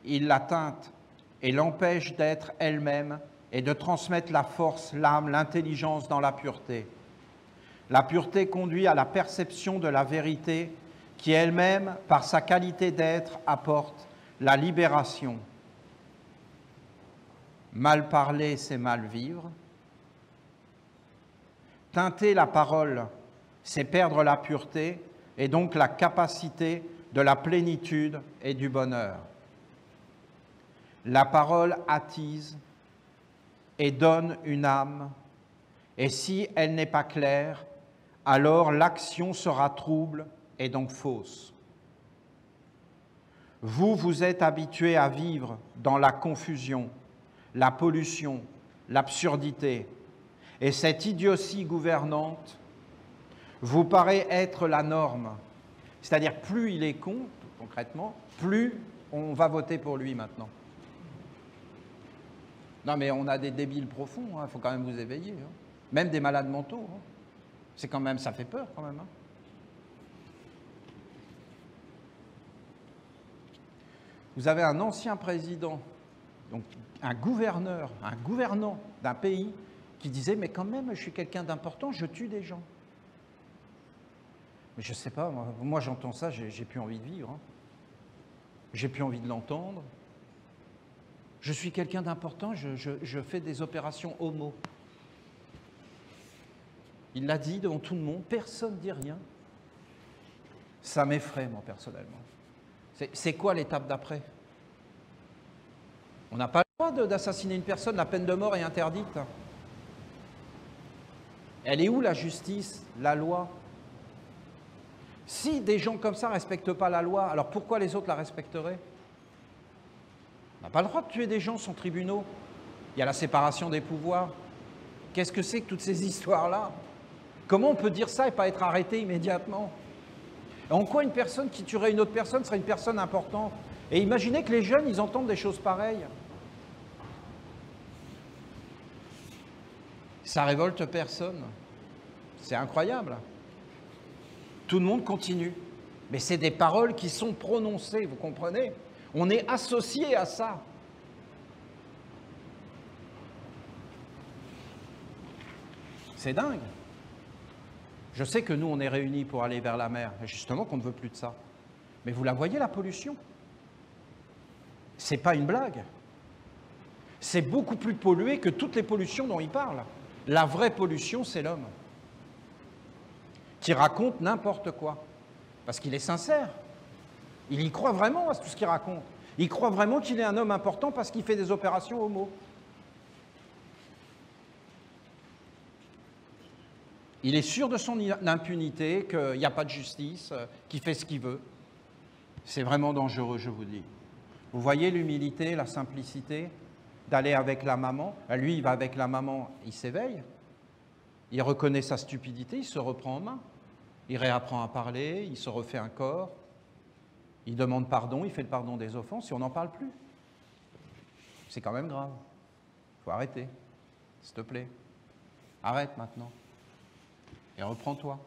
Il la teinte et l'empêche d'être elle-même et de transmettre la force, l'âme, l'intelligence dans la pureté. La pureté conduit à la perception de la vérité qui elle-même, par sa qualité d'être, apporte la libération. Mal parler, c'est mal vivre. Teinter la parole, c'est perdre la pureté et donc la capacité de la plénitude et du bonheur. La parole attise et donne une âme, et si elle n'est pas claire, alors l'action sera trouble et donc fausse. Vous êtes habitués à vivre dans la confusion, la pollution, l'absurdité, et cette idiotie gouvernante vous paraît être la norme. C'est-à-dire, plus il est con, concrètement, plus on va voter pour lui maintenant. Non, mais on a des débiles profonds, il faut quand même vous éveiller. Même des malades mentaux. C'est quand même, ça fait peur quand même. Vous avez un ancien président, donc un gouverneur, un gouvernant d'un pays qui disait « mais quand même, je suis quelqu'un d'important, je tue des gens ». Mais je ne sais pas, moi j'entends ça, j'ai plus envie de vivre. J'ai plus envie de l'entendre. Je suis quelqu'un d'important, je fais des opérations homo. Il l'a dit devant tout le monde, personne ne dit rien. Ça m'effraie, moi, personnellement. C'est quoi l'étape d'après? On n'a pas le droit d'assassiner une personne, la peine de mort est interdite. Elle est où la justice, la loi? Si des gens comme ça ne respectent pas la loi, alors pourquoi les autres la respecteraient? On n'a pas le droit de tuer des gens sans tribunaux. Il y a la séparation des pouvoirs. Qu'est-ce que c'est que toutes ces histoires-là? Comment on peut dire ça et pas être arrêté immédiatement? En quoi une personne qui tuerait une autre personne serait une personne importante? Et imaginez que les jeunes, ils entendent des choses pareilles. Ça révolte personne. C'est incroyable. Tout le monde continue. Mais c'est des paroles qui sont prononcées, vous comprenez? On est associé à ça. C'est dingue. Je sais que nous, on est réunis pour aller vers la mer, et justement qu'on ne veut plus de ça. Mais vous la voyez, la pollution? C'est pas une blague. C'est beaucoup plus pollué que toutes les pollutions dont il parle. La vraie pollution, c'est l'homme, qui raconte n'importe quoi, parce qu'il est sincère. Il y croit vraiment à tout ce qu'il raconte. Il croit vraiment qu'il est un homme important parce qu'il fait des opérations homo. Il est sûr de son impunité, qu'il n'y a pas de justice, qu'il fait ce qu'il veut. C'est vraiment dangereux, je vous dis. Vous voyez l'humilité, la simplicité d'aller avec la maman. Lui, il va avec la maman, il s'éveille. Il reconnaît sa stupidité, il se reprend en main. Il réapprend à parler, il se refait un corps. Il demande pardon, il fait le pardon des offenses et on n'en parle plus. C'est quand même grave. Il faut arrêter, s'il te plaît. Arrête maintenant. Et reprends-toi.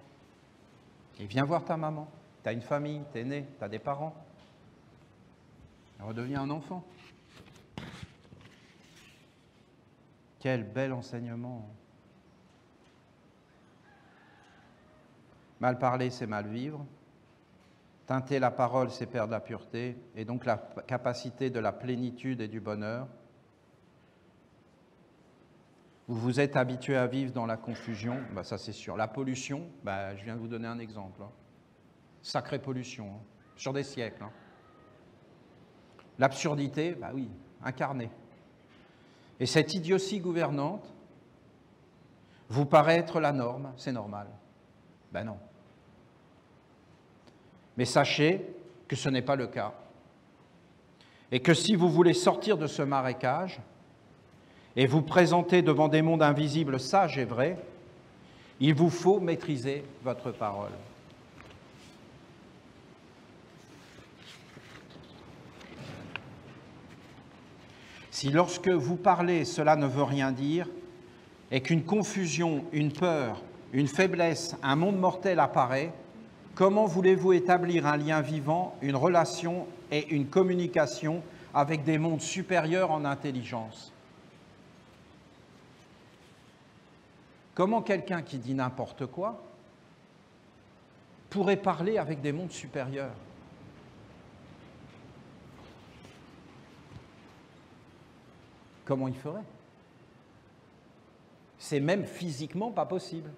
Et viens voir ta maman. Tu as une famille, tu es né, tu as des parents. Et redeviens un enfant. Quel bel enseignement. Mal parler, c'est mal vivre. Teinter la parole, c'est perdre la pureté, et donc la capacité de la plénitude et du bonheur. Vous vous êtes habitué à vivre dans la confusion, bah ça c'est sûr. La pollution, bah, je viens de vous donner un exemple. Hein. Sacrée pollution, hein, sur des siècles. Hein. L'absurdité, bah oui, incarnée. Et cette idiotie gouvernante vous paraît être la norme, c'est normal. Ben non. Mais sachez que ce n'est pas le cas. Et que si vous voulez sortir de ce marécage et vous présenter devant des mondes invisibles sages et vrais, il vous faut maîtriser votre parole. Si lorsque vous parlez, cela ne veut rien dire, et qu'une confusion, une peur, une faiblesse, un monde mortel apparaît, comment voulez-vous établir un lien vivant, une relation et une communication avec des mondes supérieurs en intelligence? Comment quelqu'un qui dit n'importe quoi pourrait parler avec des mondes supérieurs? Comment il ferait? C'est même physiquement pas possible.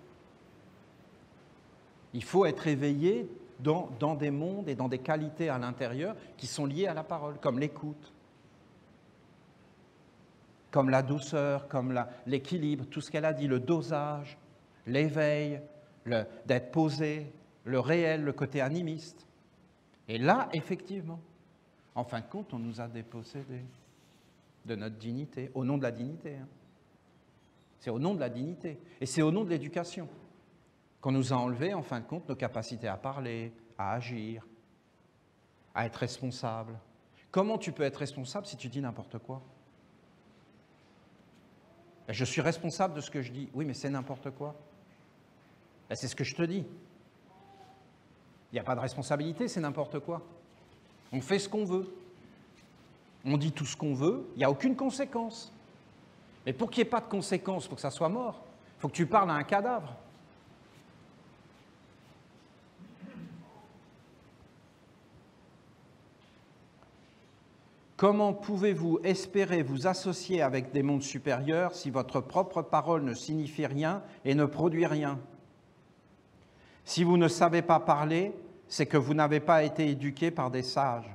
Il faut être éveillé dans des mondes et dans des qualités à l'intérieur qui sont liées à la parole, comme l'écoute, comme la douceur, comme l'équilibre, tout ce qu'elle a dit, le dosage, l'éveil, d'être posé, le réel, le côté animiste. Et là, effectivement, en fin de compte, on nous a dépossédés de notre dignité, au nom de la dignité. Hein. C'est au nom de la dignité. Et c'est au nom de l'éducation qu'on nous a enlevé, en fin de compte, nos capacités à parler, à agir, à être responsable. Comment tu peux être responsable si tu dis n'importe quoi? Je suis responsable de ce que je dis. Oui, mais c'est n'importe quoi. C'est ce que je te dis. Il n'y a pas de responsabilité, c'est n'importe quoi. On fait ce qu'on veut. On dit tout ce qu'on veut, il n'y a aucune conséquence. Mais pour qu'il n'y ait pas de conséquence, il faut que ça soit mort. Il faut que tu parles à un cadavre. Comment pouvez-vous espérer vous associer avec des mondes supérieurs si votre propre parole ne signifie rien et ne produit rien? Si vous ne savez pas parler, c'est que vous n'avez pas été éduqué par des sages.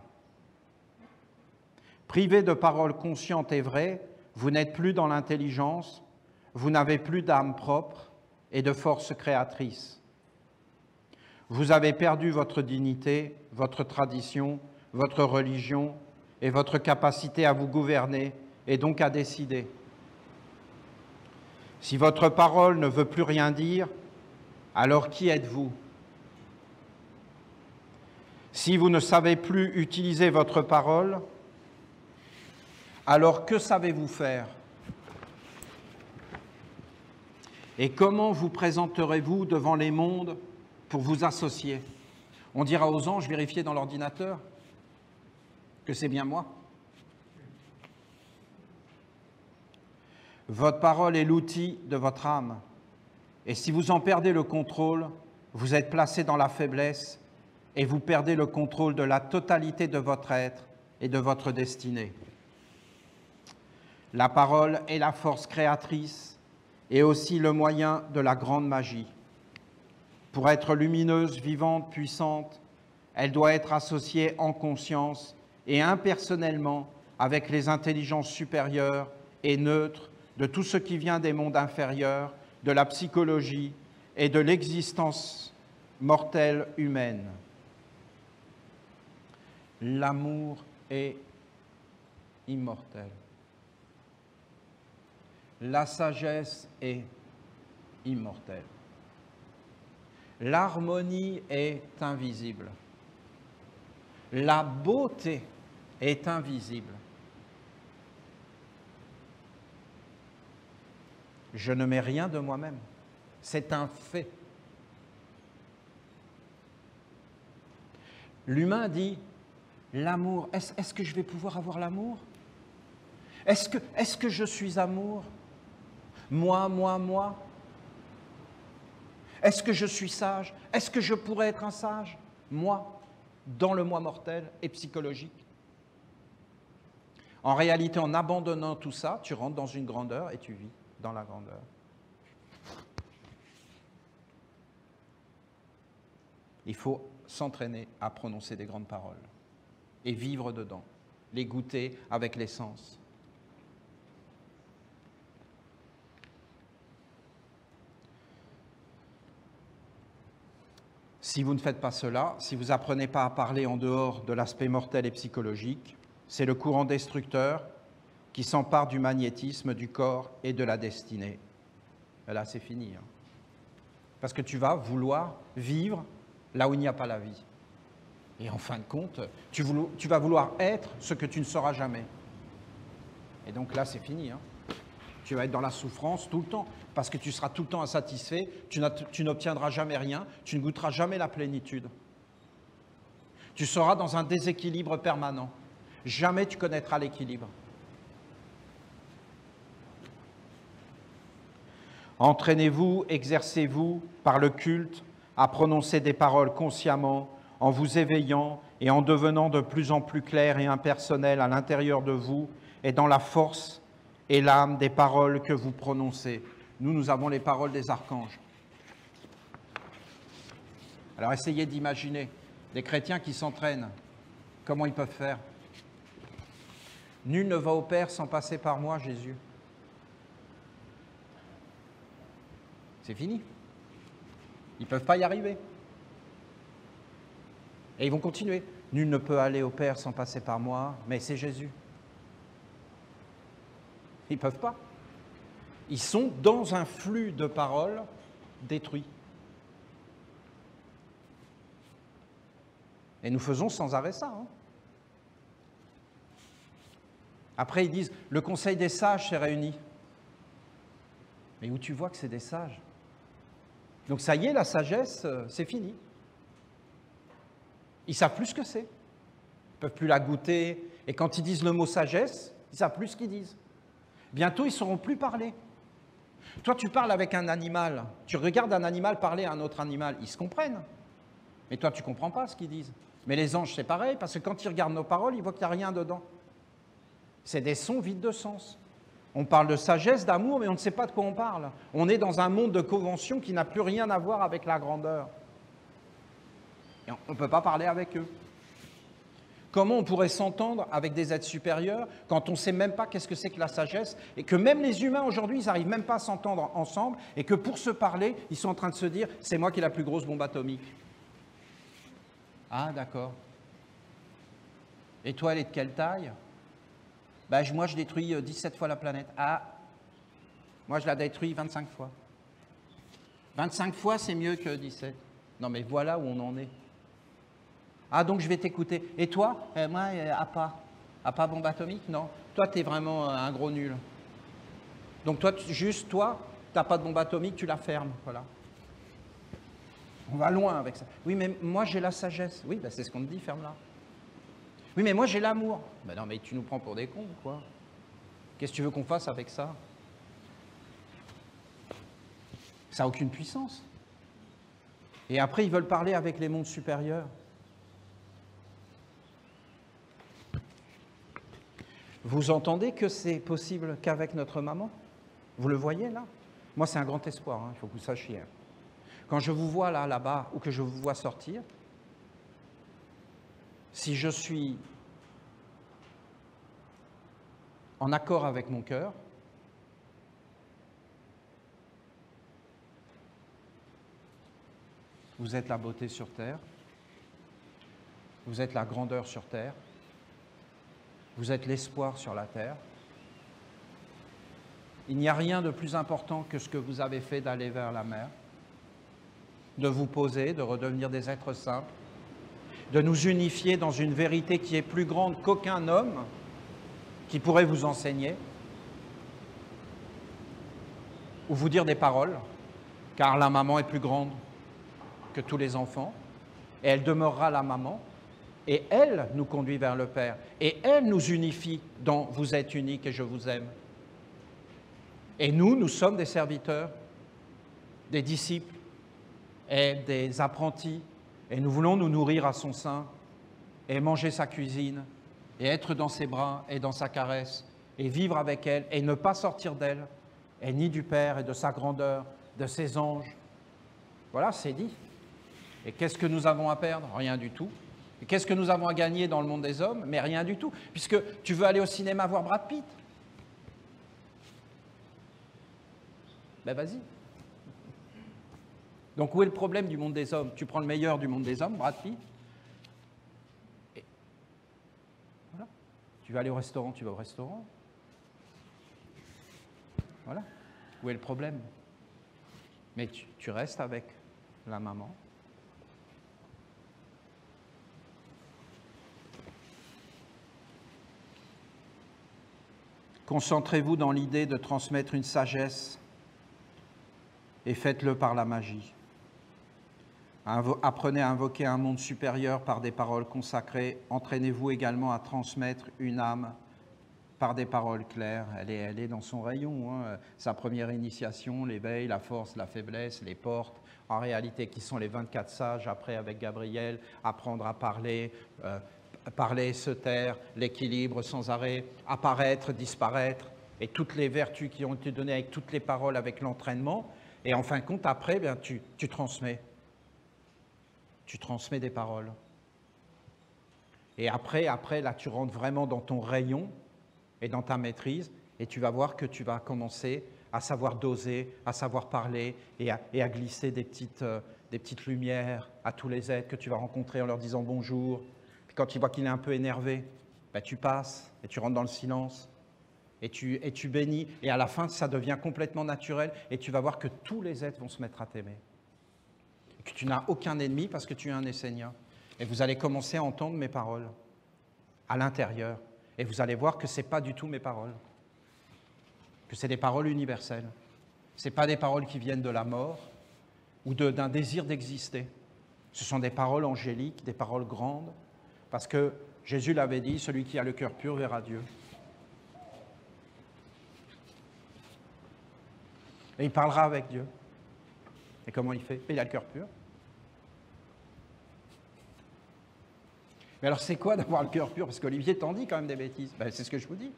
Privé de paroles conscientes et vraies, vous n'êtes plus dans l'intelligence, vous n'avez plus d'âme propre et de force créatrice. Vous avez perdu votre dignité, votre tradition, votre religion et votre capacité à vous gouverner et donc à décider. Si votre parole ne veut plus rien dire, alors qui êtes-vous? Si vous ne savez plus utiliser votre parole, alors que savez-vous faire? Et comment vous présenterez-vous devant les mondes pour vous associer? On dira aux anges, vérifiez dans l'ordinateur que c'est bien moi. Votre parole est l'outil de votre âme. Et si vous en perdez le contrôle, vous êtes placé dans la faiblesse et vous perdez le contrôle de la totalité de votre être et de votre destinée. La parole est la force créatrice et aussi le moyen de la grande magie. Pour être lumineuse, vivante, puissante, elle doit être associée en conscience et impersonnellement avec les intelligences supérieures et neutres de tout ce qui vient des mondes inférieurs, de la psychologie et de l'existence mortelle humaine. L'amour est immortel. La sagesse est immortelle. L'harmonie est invisible. La beauté est invisible. Je ne mets rien de moi-même. C'est un fait. L'humain dit, l'amour, est-ce que je vais pouvoir avoir l'amour? Est-ce que je suis amour? Moi, moi, moi? Est-ce que je suis sage? Est-ce que je pourrais être un sage? Moi, dans le moi mortel et psychologique. En réalité, en abandonnant tout ça, tu rentres dans une grandeur et tu vis dans la grandeur. Il faut s'entraîner à prononcer des grandes paroles et vivre dedans, les goûter avec les sens. Si vous ne faites pas cela, si vous n'apprenez pas à parler en dehors de l'aspect mortel et psychologique, c'est le courant destructeur qui s'empare du magnétisme du corps et de la destinée. Et là, c'est fini. Parce que tu vas vouloir vivre là où il n'y a pas la vie. Et en fin de compte, tu vas vouloir être ce que tu ne seras jamais. Et donc là, c'est fini. Tu vas être dans la souffrance tout le temps, parce que tu seras tout le temps insatisfait, tu n'obtiendras jamais rien, tu ne goûteras jamais la plénitude. Tu seras dans un déséquilibre permanent. Jamais tu connaîtras l'équilibre. Entraînez-vous, exercez-vous par le culte à prononcer des paroles consciemment, en vous éveillant et en devenant de plus en plus clair et impersonnel à l'intérieur de vous et dans la force et l'âme des paroles que vous prononcez. Nous avons les paroles des archanges. Alors essayez d'imaginer des chrétiens qui s'entraînent. Comment ils peuvent faire? Nul ne va au Père sans passer par moi, Jésus. C'est fini. Ils ne peuvent pas y arriver. Et ils vont continuer. Nul ne peut aller au Père sans passer par moi, mais c'est Jésus. Ils ne peuvent pas. Ils sont dans un flux de paroles détruit. Et nous faisons sans arrêt ça. Après, ils disent, le conseil des sages s'est réuni. Mais où tu vois que c'est des sages? Donc ça y est, la sagesse, c'est fini. Ils ne savent plus ce que c'est. Ils ne peuvent plus la goûter. Et quand ils disent le mot sagesse, ils ne savent plus ce qu'ils disent. Bientôt, ils ne sauront plus parler. Toi, tu parles avec un animal. Tu regardes un animal parler à un autre animal. Ils se comprennent. Mais toi, tu ne comprends pas ce qu'ils disent. Mais les anges, c'est pareil, parce que quand ils regardent nos paroles, ils voient qu'il n'y a rien dedans. C'est des sons vides de sens. On parle de sagesse, d'amour, mais on ne sait pas de quoi on parle. On est dans un monde de convention qui n'a plus rien à voir avec la grandeur. Et on ne peut pas parler avec eux. Comment on pourrait s'entendre avec des êtres supérieurs quand on ne sait même pas qu'est-ce que c'est que la sagesse et que même les humains aujourd'hui, ils n'arrivent même pas à s'entendre ensemble et que pour se parler, ils sont en train de se dire « c'est moi qui ai la plus grosse bombe atomique ». Ah, d'accord. Et toi, elle est de quelle taille? Ben, moi, je détruis 17 fois la planète. Ah, moi, je la détruis 25 fois. 25 fois, c'est mieux que 17. Non, mais voilà où on en est. Ah, donc je vais t'écouter. Et toi? Moi, APA bombe atomique? Non. Toi, tu es vraiment un gros nul. Donc toi, juste toi, tu n'as pas de bombe atomique, tu la fermes. Voilà. On va loin avec ça. Oui, mais moi, j'ai la sagesse. Oui, ben, c'est ce qu'on te dit, ferme-la. Oui, mais moi, j'ai l'amour. Ben non, mais tu nous prends pour des cons, quoi. Qu'est-ce que tu veux qu'on fasse avec ça? Ça n'a aucune puissance. Et après, ils veulent parler avec les mondes supérieurs. Vous entendez que c'est possible qu'avec notre maman? Vous le voyez, là? Moi, c'est un grand espoir, il faut que vous sachiez. Quand je vous vois là-bas, ou que je vous vois sortir, si je suis en accord avec mon cœur, vous êtes la beauté sur terre, vous êtes la grandeur sur terre, vous êtes l'espoir sur la terre. Il n'y a rien de plus important que ce que vous avez fait d'aller vers la mer, de vous poser, de redevenir des êtres simples, de nous unifier dans une vérité qui est plus grande qu'aucun homme qui pourrait vous enseigner ou vous dire des paroles, car la maman est plus grande que tous les enfants, et elle demeurera la maman, et elle nous conduit vers le Père, et elle nous unifie dans « vous êtes unique et je vous aime ». Et nous sommes des serviteurs, des disciples et des apprentis, et nous voulons nous nourrir à son sein, et manger sa cuisine, et être dans ses bras et dans sa caresse, et vivre avec elle, et ne pas sortir d'elle, et ni du Père et de sa grandeur, de ses anges. Voilà, c'est dit. Et qu'est-ce que nous avons à perdre? Rien du tout. Et qu'est-ce que nous avons à gagner dans le monde des hommes? Mais rien du tout. Puisque tu veux aller au cinéma voir Brad Pitt? Ben vas-y. Donc où est le problème du monde des hommes? Tu prends le meilleur du monde des hommes, Brad Pitt, et voilà. Tu veux aller au restaurant, tu vas au restaurant. Voilà. Où est le problème? Mais tu restes avec la maman. Concentrez-vous dans l'idée de transmettre une sagesse et faites-le par la magie. Apprenez à invoquer un monde supérieur par des paroles consacrées. Entraînez-vous également à transmettre une âme par des paroles claires. Elle est dans son rayon. Hein. Sa première initiation, l'éveil, la force, la faiblesse, les portes, en réalité, qui sont les 24 sages. Après, avec Gabriel, apprendre à parler, parler, se taire, l'équilibre sans arrêt, apparaître, disparaître, et toutes les vertus qui ont été données avec toutes les paroles, avec l'entraînement. Et en fin de compte, après, bien, tu transmets. Tu transmets des paroles. Et après, là, tu rentres vraiment dans ton rayon et dans ta maîtrise, et tu vas voir que tu vas commencer à savoir doser, à savoir parler et à glisser des petites lumières à tous les êtres que tu vas rencontrer en leur disant bonjour. Puis quand tu vois qu'il est un peu énervé, ben tu passes et tu rentres dans le silence et tu bénis. Et à la fin, ça devient complètement naturel et tu vas voir que tous les êtres vont se mettre à t'aimer. Et que tu n'as aucun ennemi parce que tu es un enseignant. Et vous allez commencer à entendre mes paroles à l'intérieur. Et vous allez voir que ce n'est pas du tout mes paroles. Que c'est des paroles universelles. Ce n'est pas des paroles qui viennent de la mort ou d'un désir d'exister. Ce sont des paroles angéliques, des paroles grandes, parce que Jésus l'avait dit, celui qui a le cœur pur verra Dieu. Et il parlera avec Dieu. Et comment il fait? Il a le cœur pur. Mais alors c'est quoi d'avoir le cœur pur? Parce qu'Olivier t'en dit quand même des bêtises. Ben, c'est ce que je vous dis.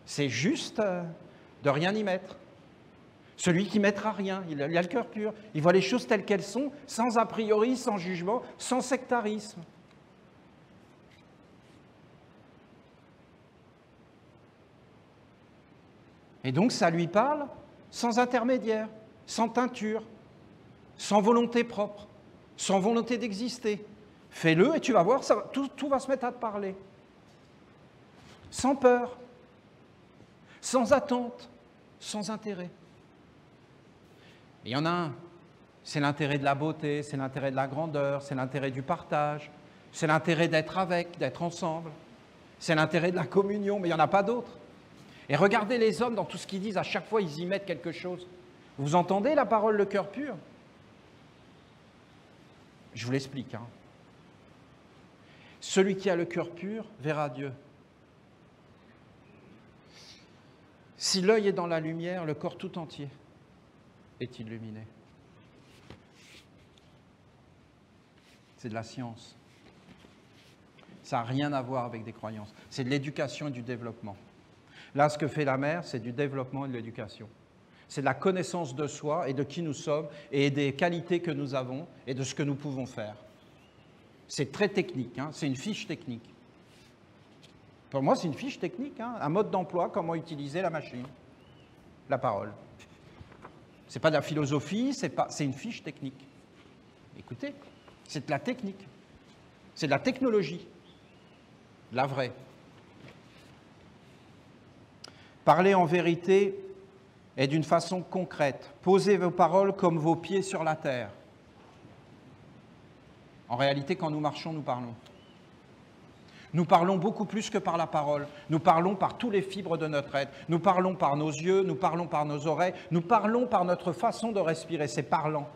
C'est juste de rien y mettre. Celui qui ne mettra rien, il a le cœur pur. Il voit les choses telles qu'elles sont, sans a priori, sans jugement, sans sectarisme. Et donc ça lui parle sans intermédiaire, sans teinture, sans volonté propre, sans volonté d'exister. Fais-le et tu vas voir, tout va se mettre à te parler. Sans peur, sans attente, sans intérêt. Il y en a un, c'est l'intérêt de la beauté, c'est l'intérêt de la grandeur, c'est l'intérêt du partage, c'est l'intérêt d'être avec, d'être ensemble, c'est l'intérêt de la communion, mais il n'y en a pas d'autre. Et regardez les hommes dans tout ce qu'ils disent, à chaque fois ils y mettent quelque chose. Vous entendez la parole, le cœur pur? Je vous l'explique. Hein. Celui qui a le cœur pur verra Dieu. Si l'œil est dans la lumière, le corps tout entier est illuminé. C'est de la science. Ça n'a rien à voir avec des croyances. C'est de l'éducation et du développement. Là, ce que fait la mère, c'est du développement et de l'éducation. C'est de la connaissance de soi et de qui nous sommes et des qualités que nous avons et de ce que nous pouvons faire. C'est très technique, hein, c'est une fiche technique. Pour moi, c'est une fiche technique, hein, un mode d'emploi, comment utiliser la machine, la parole. Ce n'est pas de la philosophie, c'est une fiche technique. Écoutez, c'est de la technique, c'est de la technologie, de la vraie. Parlez en vérité et d'une façon concrète. Posez vos paroles comme vos pieds sur la terre. En réalité, quand nous marchons, nous parlons. Nous parlons beaucoup plus que par la parole. Nous parlons par tous les fibres de notre être. Nous parlons par nos yeux, nous parlons par nos oreilles, nous parlons par notre façon de respirer. C'est parlant.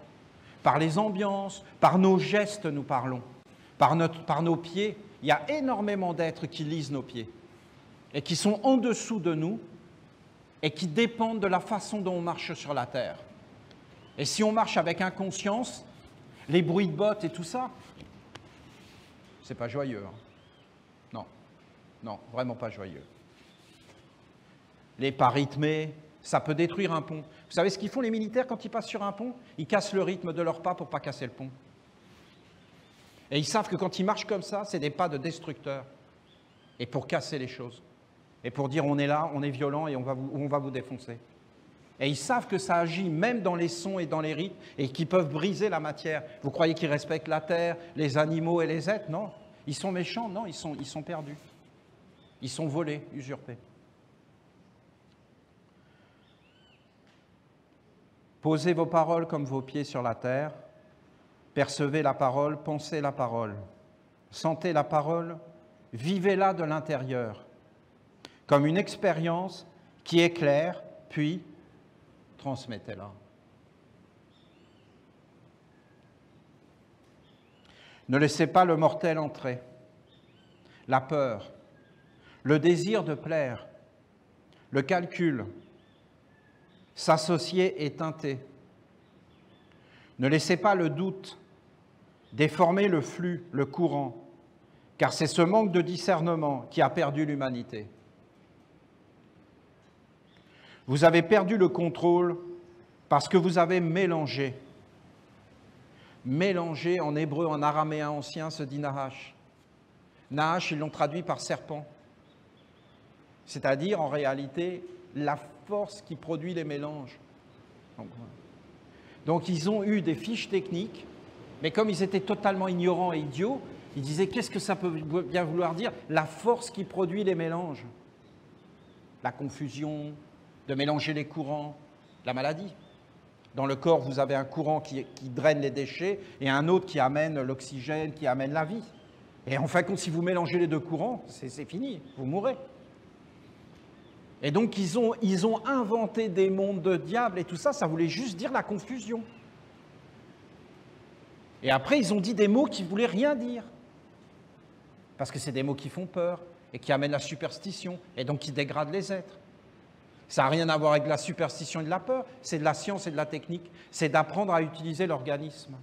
Par les ambiances, par nos gestes, nous parlons. Par nos pieds. Il y a énormément d'êtres qui lisent nos pieds et qui sont en dessous de nous et qui dépendent de la façon dont on marche sur la terre. Et si on marche avec inconscience, les bruits de bottes et tout ça, c'est pas joyeux. Hein. Non, non, vraiment pas joyeux. Les pas rythmés, Ça peut détruire un pont. Vous savez ce qu'ils font les militaires quand ils passent sur un pont? Ils cassent le rythme de leurs pas pour ne pas casser le pont. Et ils savent que quand ils marchent comme ça, c'est des pas de destructeurs. Et pour casser les choses. Et pour dire on est là, on est violent et on va vous défoncer. Et ils savent que ça agit même dans les sons et dans les rythmes et qu'ils peuvent briser la matière. Vous croyez qu'ils respectent la terre, les animaux et les êtres? Non. Ils sont méchants? Non, ils sont perdus. Ils sont volés, usurpés. Posez vos paroles comme vos pieds sur la terre. Percevez la parole, pensez la parole. Sentez la parole, vivez-la de l'intérieur, comme une expérience qui éclaire, puis transmettez-la. Ne laissez pas le mortel entrer. La peur, le désir de plaire, le calcul, s'associer et teinter. Ne laissez pas le doute déformer le flux, le courant, car c'est ce manque de discernement qui a perdu l'humanité. Vous avez perdu le contrôle parce que vous avez mélangé. Mélanger en hébreu, en araméen ancien, se dit Nahash. Nahash, ils l'ont traduit par serpent. C'est-à-dire, en réalité, la force qui produit les mélanges. Donc, ils ont eu des fiches techniques, mais comme ils étaient totalement ignorants et idiots, ils disaient qu'est-ce que ça peut bien vouloir dire? La force qui produit les mélanges. La confusion, de mélanger les courants, la maladie. Dans le corps, vous avez un courant qui draine les déchets et un autre qui amène l'oxygène, qui amène la vie. Et en fin de compte, si vous mélangez les deux courants, c'est fini, vous mourrez. Et donc, ils ont inventé des mondes de diables et tout ça, ça voulait juste dire la confusion. Et après, ils ont dit des mots qui ne voulaient rien dire. Parce que c'est des mots qui font peur et qui amènent la superstition et donc qui dégradent les êtres. Ça n'a rien à voir avec la superstition et de la peur, c'est de la science et de la technique, c'est d'apprendre à utiliser l'organisme.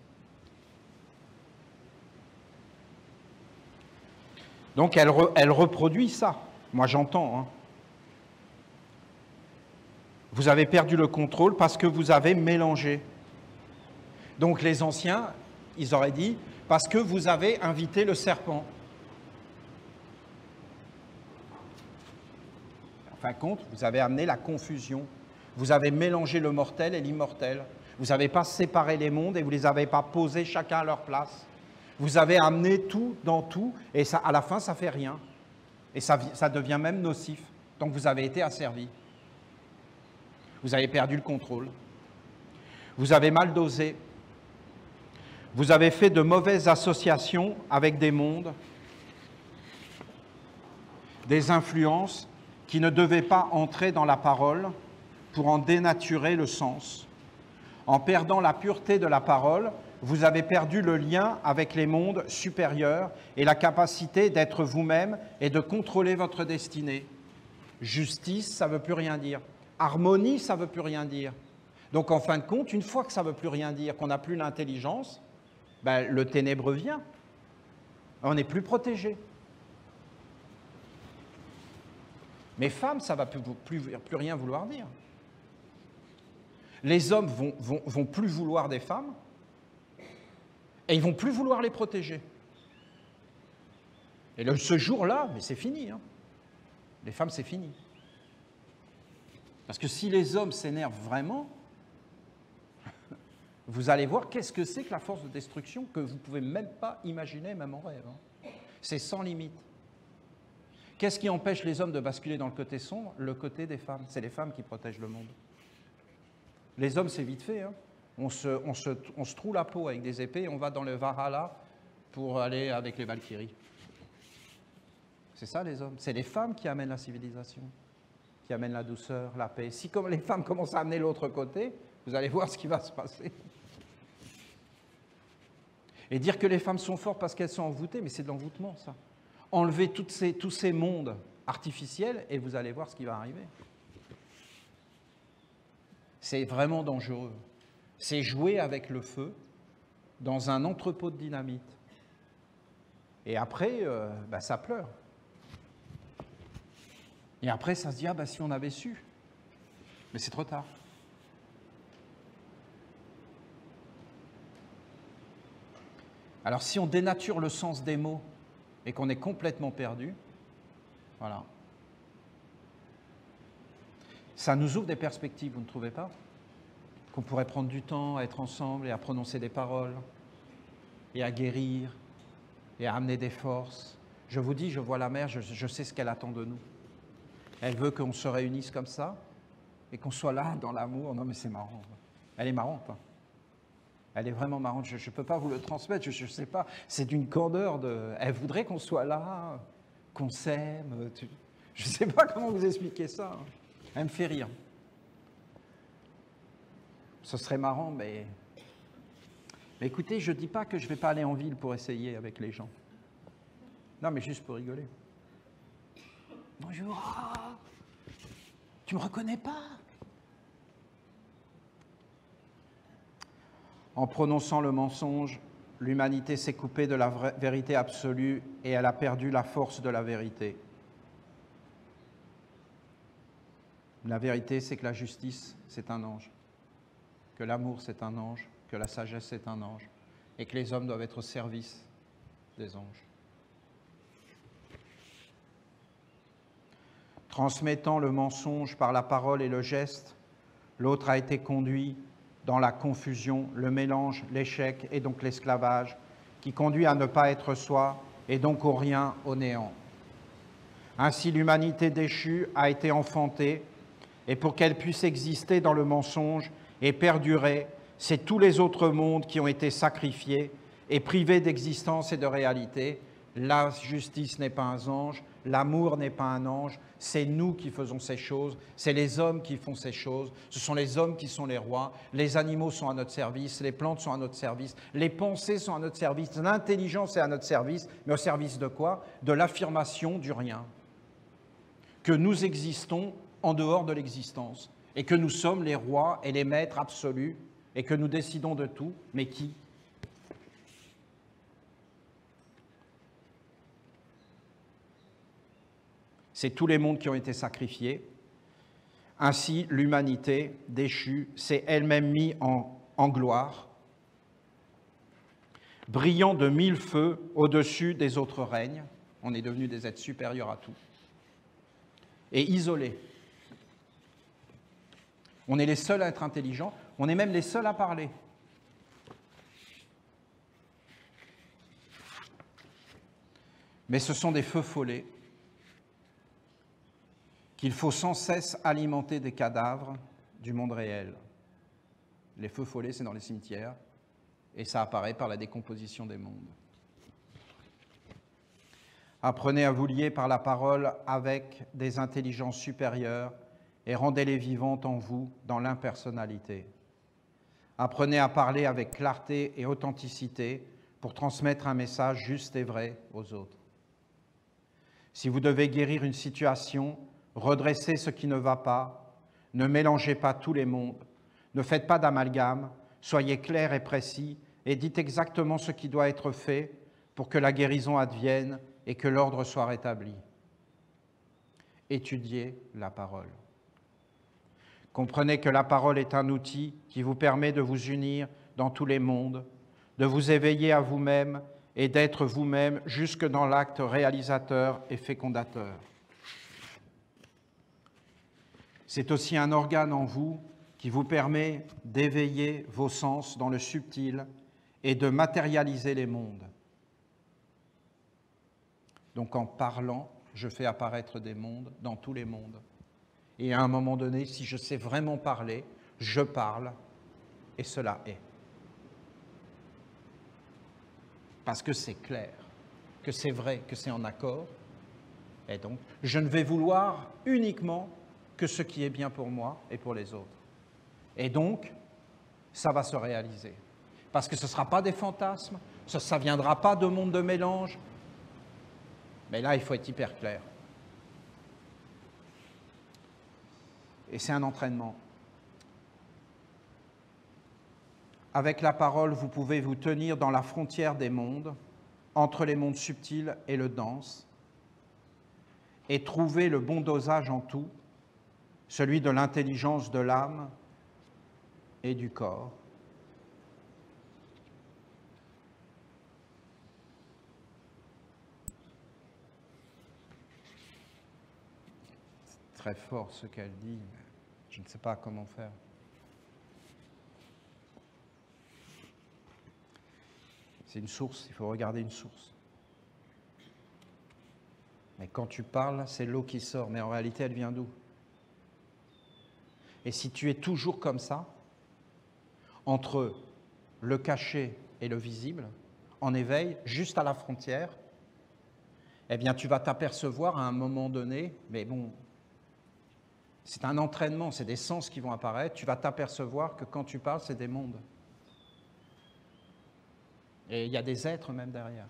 Donc elle reproduit ça, moi j'entends. Hein. Vous avez perdu le contrôle parce que vous avez mélangé. Donc les anciens, ils auraient dit, parce que vous avez invité le serpent. En fin de compte, vous avez amené la confusion. Vous avez mélangé le mortel et l'immortel. Vous n'avez pas séparé les mondes et vous ne les avez pas posés chacun à leur place. Vous avez amené tout dans tout et ça, à la fin, ça ne fait rien. Et ça devient même nocif. Donc vous avez été asservi. Vous avez perdu le contrôle. Vous avez mal dosé. Vous avez fait de mauvaises associations avec des mondes, des influences qui ne devaient pas entrer dans la parole pour en dénaturer le sens. En perdant la pureté de la parole, vous avez perdu le lien avec les mondes supérieurs et la capacité d'être vous-même et de contrôler votre destinée. Justice, ça ne veut plus rien dire. Harmonie, ça ne veut plus rien dire. Donc en fin de compte, une fois que ça ne veut plus rien dire, qu'on n'a plus l'intelligence, ben, le ténébreux vient. On n'est plus protégé. Mais femmes, ça ne va plus rien vouloir dire. Les hommes vont plus vouloir des femmes et ils ne vont plus vouloir les protéger. Et ce jour-là, mais c'est fini. Hein. Les femmes, c'est fini. Parce que si les hommes s'énervent vraiment, vous allez voir qu'est-ce que c'est que la force de destruction que vous ne pouvez même pas imaginer, même en rêve. Hein. C'est sans limite. Qu'est-ce qui empêche les hommes de basculer dans le côté sombre? Le côté des femmes. C'est les femmes qui protègent le monde. Les hommes, c'est vite fait. Hein. On se troue la peau avec des épées et on va dans le Valhalla pour aller avec les Valkyries. C'est ça, les hommes. C'est les femmes qui amènent la civilisation, qui amènent la douceur, la paix. Si comme les femmes commencent à amener l'autre côté, vous allez voir ce qui va se passer. Et dire que les femmes sont fortes parce qu'elles sont envoûtées, mais c'est de l'envoûtement, ça. Enlevez tous ces mondes artificiels et vous allez voir ce qui va arriver. C'est vraiment dangereux. C'est jouer avec le feu dans un entrepôt de dynamite. Et après, ça pleure. Et après, ça se dit, ah si on avait su. Mais c'est trop tard. Alors si on dénature le sens des mots et qu'on est complètement perdu, voilà. Ça nous ouvre des perspectives, vous ne trouvez pas? Qu'on pourrait prendre du temps à être ensemble et à prononcer des paroles, et à guérir, et à amener des forces. Je vous dis, je vois la mère, je sais ce qu'elle attend de nous. Elle veut qu'on se réunisse comme ça, et qu'on soit là dans l'amour. Non mais c'est marrant. Elle est marrante. Hein. Elle est vraiment marrante. Je ne peux pas vous le transmettre, je ne sais pas. C'est d'une candeur de... Elle voudrait qu'on soit là, qu'on s'aime. Je ne sais pas comment vous expliquer ça. Hein. Elle me fait rire. Ce serait marrant, mais écoutez, je ne dis pas que je ne vais pas aller en ville pour essayer avec les gens. Non, mais juste pour rigoler. Bonjour. Tu ne me reconnais pas? En prononçant le mensonge, l'humanité s'est coupée de la vérité absolue et elle a perdu la force de la vérité. La vérité, c'est que la justice, c'est un ange, que l'amour, c'est un ange, que la sagesse, c'est un ange, et que les hommes doivent être au service des anges. Transmettant le mensonge par la parole et le geste, l'autre a été conduit dans la confusion, le mélange, l'échec et donc l'esclavage, qui conduit à ne pas être soi et donc au rien, au néant. Ainsi, l'humanité déchue a été enfantée, et pour qu'elle puisse exister dans le mensonge et perdurer, c'est tous les autres mondes qui ont été sacrifiés et privés d'existence et de réalité. La justice n'est pas un ange, l'amour n'est pas un ange, c'est nous qui faisons ces choses, c'est les hommes qui font ces choses, ce sont les hommes qui sont les rois, les animaux sont à notre service, les plantes sont à notre service, les pensées sont à notre service, l'intelligence est à notre service, mais au service de quoi? De l'affirmation du rien. Que nous existons en dehors de l'existence, et que nous sommes les rois et les maîtres absolus, et que nous décidons de tout, mais qui? C'est tous les mondes qui ont été sacrifiés. Ainsi, l'humanité déchue s'est elle-même mise en gloire, brillant de 1000 feux au-dessus des autres règnes. On est devenus des êtres supérieurs à tout. Et isolés. On est les seuls à être intelligents, on est même les seuls à parler. Mais ce sont des feux follets qu'il faut sans cesse alimenter des cadavres du monde réel. Les feux follets, c'est dans les cimetières, et ça apparaît par la décomposition des mondes. Apprenez à vous lier par la parole avec des intelligences supérieures et rendez-les vivantes en vous dans l'impersonnalité. Apprenez à parler avec clarté et authenticité pour transmettre un message juste et vrai aux autres. Si vous devez guérir une situation, redressez ce qui ne va pas, ne mélangez pas tous les mondes, ne faites pas d'amalgame, soyez clair et précis et dites exactement ce qui doit être fait pour que la guérison advienne et que l'ordre soit rétabli. Étudiez la parole. Comprenez que la parole est un outil qui vous permet de vous unir dans tous les mondes, de vous éveiller à vous-même et d'être vous-même jusque dans l'acte réalisateur et fécondateur. C'est aussi un organe en vous qui vous permet d'éveiller vos sens dans le subtil et de matérialiser les mondes. Donc en parlant, je fais apparaître des mondes dans tous les mondes. Et à un moment donné, si je sais vraiment parler, je parle et cela est. Parce que c'est clair, que c'est vrai, que c'est en accord. Et donc, je ne vais vouloir uniquement que ce qui est bien pour moi et pour les autres. Et donc, ça va se réaliser. Parce que ce ne sera pas des fantasmes, ça ne viendra pas de monde de mélange. Mais là, il faut être hyper clair. Et c'est un entraînement. Avec la parole, vous pouvez vous tenir dans la frontière des mondes, entre les mondes subtils et le dense, et trouver le bon dosage en tout, celui de l'intelligence de l'âme et du corps. C'est très fort ce qu'elle dit, mais je ne sais pas comment faire. C'est une source, il faut regarder une source. Mais quand tu parles, c'est l'eau qui sort, mais en réalité, elle vient d'où? Et si tu es toujours comme ça, entre le caché et le visible, en éveil, juste à la frontière, eh bien, tu vas t'apercevoir à un moment donné, mais bon, c'est un entraînement, c'est des sens qui vont apparaître, tu vas t'apercevoir que quand tu parles, c'est des mondes. Et il y a des êtres même derrière.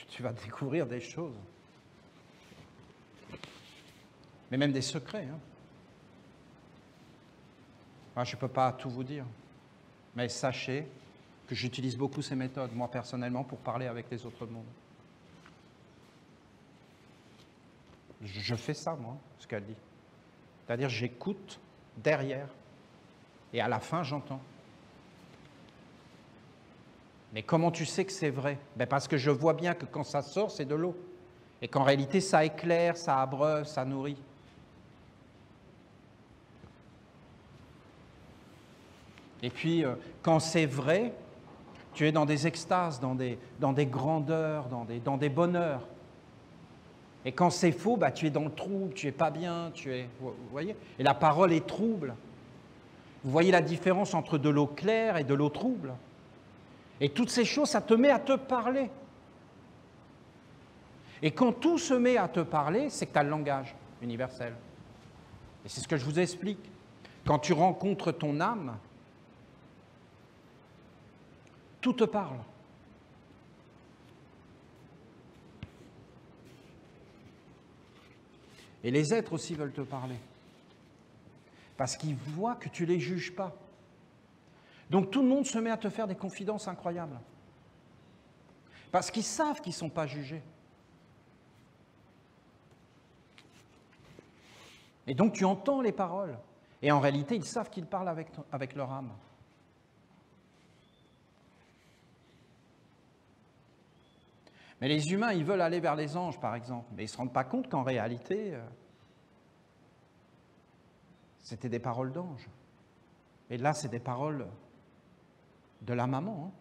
Tu vas découvrir des choses. Mais même des secrets. Hein. Moi, je ne peux pas tout vous dire. Mais sachez que j'utilise beaucoup ces méthodes, moi personnellement, pour parler avec les autres mondes. Je fais ça, moi, ce qu'elle dit. C'est-à-dire, j'écoute derrière. Et à la fin, j'entends. Mais comment tu sais que c'est vrai? Ben parce que je vois bien que quand ça sort, c'est de l'eau. Et qu'en réalité, ça éclaire, ça abreuve, ça nourrit. Et puis, quand c'est vrai, tu es dans des extases, dans des grandeurs, dans des bonheurs. Et quand c'est faux, bah, tu es dans le trouble, tu n'es pas bien, vous voyez? Et la parole est trouble. Vous voyez la différence entre de l'eau claire et de l'eau trouble? Et toutes ces choses, ça te met à te parler. Et quand tout se met à te parler, c'est que tu as le langage universel. Et c'est ce que je vous explique. Quand tu rencontres ton âme, tout te parle. Et les êtres aussi veulent te parler. Parce qu'ils voient que tu ne les juges pas. Donc tout le monde se met à te faire des confidences incroyables. Parce qu'ils savent qu'ils ne sont pas jugés. Et donc tu entends les paroles. Et en réalité, ils savent qu'ils parlent avec leur âme. Mais les humains, ils veulent aller vers les anges, par exemple. Mais ils ne se rendent pas compte qu'en réalité, c'était des paroles d'anges. Et là, c'est des paroles de la maman. Hein.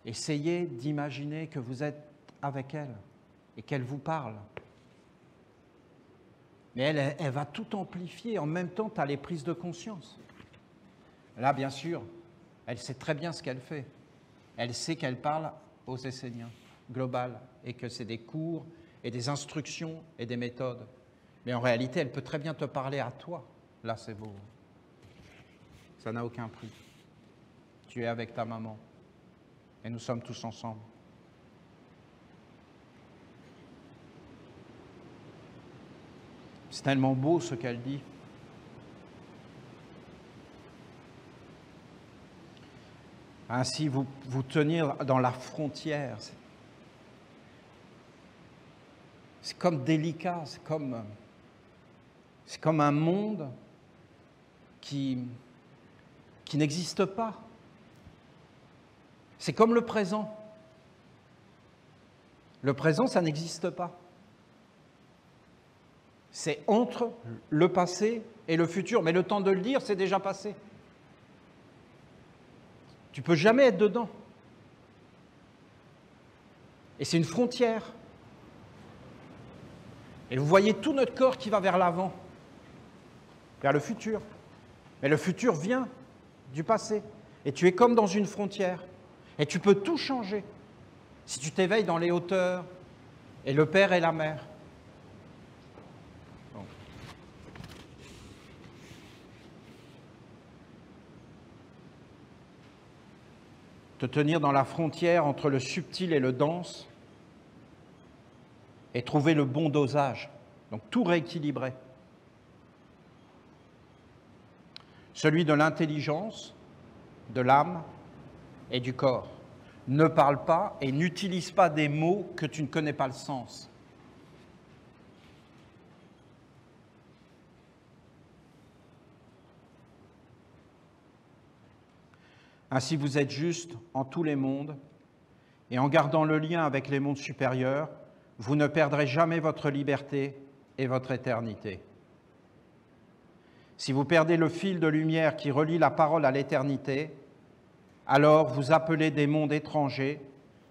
Essayez d'imaginer que vous êtes avec elle et qu'elle vous parle. Mais elle va tout amplifier. En même temps, tu as les prises de conscience. Là, bien sûr, elle sait très bien ce qu'elle fait. Elle sait qu'elle parle aux Esséniens, global, et que c'est des cours et des instructions et des méthodes. Mais en réalité, elle peut très bien te parler à toi. Là, c'est beau. Ça n'a aucun prix. Tu es avec ta maman. Et nous sommes tous ensemble. C'est tellement beau ce qu'elle dit. Ainsi, vous tenir dans la frontière, c'est comme délicat, c'est comme un monde qui n'existe pas. C'est comme le présent. Le présent, ça n'existe pas. C'est entre le passé et le futur. Mais le temps de le dire, c'est déjà passé. Tu ne peux jamais être dedans. Et c'est une frontière. Et vous voyez tout notre corps qui va vers l'avant, vers le futur. Mais le futur vient du passé. Et tu es comme dans une frontière. Et tu peux tout changer si tu t'éveilles dans les hauteurs et le père et la mère. Bon. Te tenir dans la frontière entre le subtil et le dense et trouver le bon dosage. Donc tout rééquilibrer. Celui de l'intelligence, de l'âme et du corps. ne parle pas et n'utilise pas des mots que tu ne connais pas le sens. Ainsi vous êtes juste en tous les mondes, et en gardant le lien avec les mondes supérieurs, vous ne perdrez jamais votre liberté et votre éternité. Si vous perdez le fil de lumière qui relie la parole à l'éternité, alors vous appelez des mondes étrangers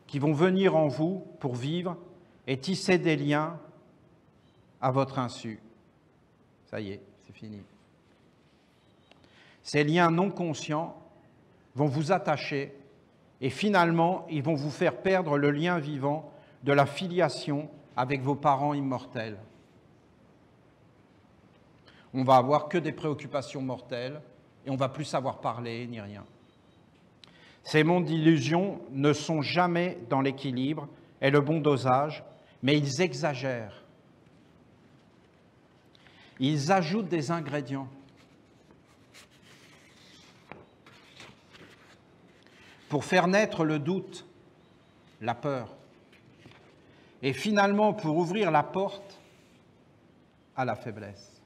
qui vont venir en vous pour vivre et tisser des liens à votre insu. Ça y est, c'est fini. Ces liens non conscients vont vous attacher et finalement, ils vont vous faire perdre le lien vivant de la filiation avec vos parents immortels. On va avoir que des préoccupations mortelles et on ne va plus savoir parler ni rien. Ces mondes d'illusion ne sont jamais dans l'équilibre et le bon dosage, mais ils exagèrent. Ils ajoutent des ingrédients. Pour faire naître le doute, la peur, et finalement pour ouvrir la porte à la faiblesse.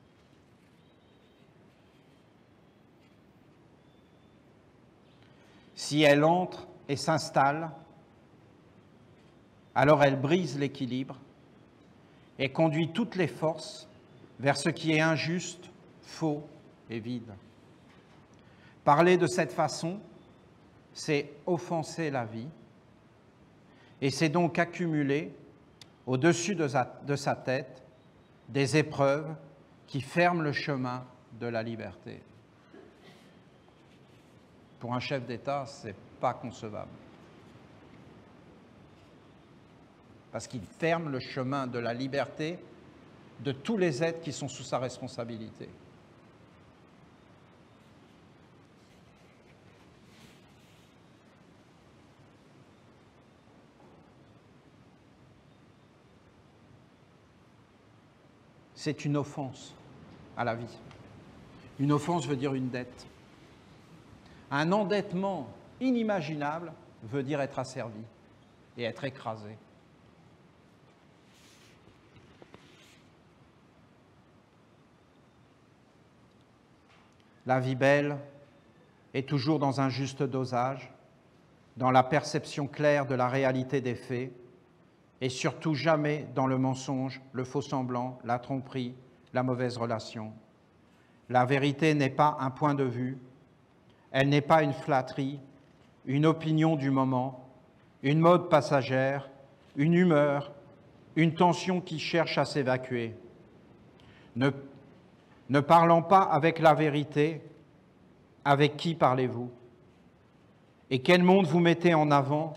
Si elle entre et s'installe, alors elle brise l'équilibre et conduit toutes les forces vers ce qui est injuste, faux et vide. Parler de cette façon, c'est offenser la vie, et c'est donc accumuler au-dessus de sa tête des épreuves qui ferment le chemin de la liberté. Pour un chef d'État, ce n'est pas concevable. Parce qu'il ferme le chemin de la liberté de tous les êtres qui sont sous sa responsabilité. C'est une offense à la vie. Une offense veut dire une dette. Un endettement inimaginable veut dire être asservi et être écrasé. La vie belle est toujours dans un juste dosage, dans la perception claire de la réalité des faits, et surtout jamais dans le mensonge, le faux-semblant, la tromperie, la mauvaise relation. La vérité n'est pas un point de vue, elle n'est pas une flatterie, une opinion du moment, une mode passagère, une humeur, une tension qui cherche à s'évacuer. Ne parlant pas avec la vérité, avec qui parlez-vous? Et quel monde vous mettez en avant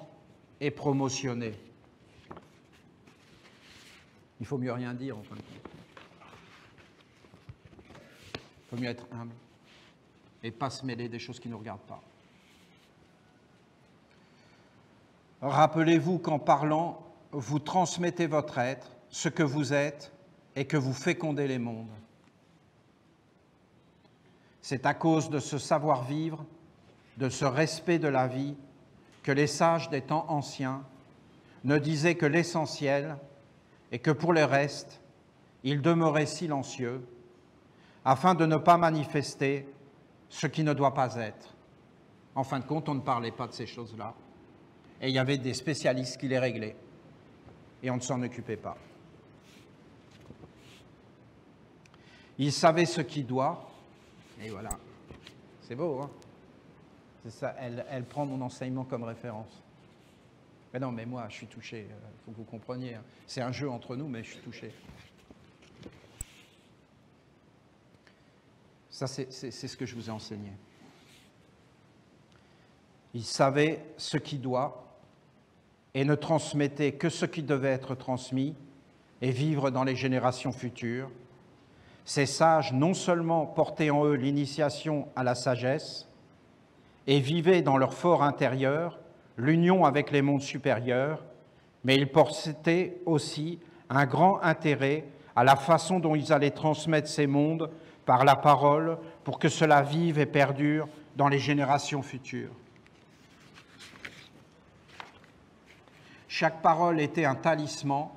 et promotionnez? Il faut mieux rien dire, en fin de compte. Il faut mieux être humble et pas se mêler des choses qui ne nous regardent pas. Rappelez-vous qu'en parlant, vous transmettez votre être, ce que vous êtes, et que vous fécondez les mondes. C'est à cause de ce savoir-vivre, de ce respect de la vie, que les sages des temps anciens ne disaient que l'essentiel, et que pour le reste, ils demeuraient silencieux, afin de ne pas manifester ce qui ne doit pas être. En fin de compte, on ne parlait pas de ces choses-là, et il y avait des spécialistes qui les réglaient, et on ne s'en occupait pas. Ils savaient ce qui doit, et voilà. C'est beau, hein? C'est ça, elle prend mon enseignement comme référence. Mais non, mais moi, je suis touché, il faut que vous compreniez. Hein. C'est un jeu entre nous, mais je suis touché. Ça, c'est ce que je vous ai enseigné. Il savait ce qui doit et ne transmettait que ce qui devait être transmis et vivre dans les générations futures. Ces sages non seulement portaient en eux l'initiation à la sagesse et vivaient dans leur fort intérieur l'union avec les mondes supérieurs, mais ils portaient aussi un grand intérêt à la façon dont ils allaient transmettre ces mondes par la parole pour que cela vive et perdure dans les générations futures. chaque parole était un talisman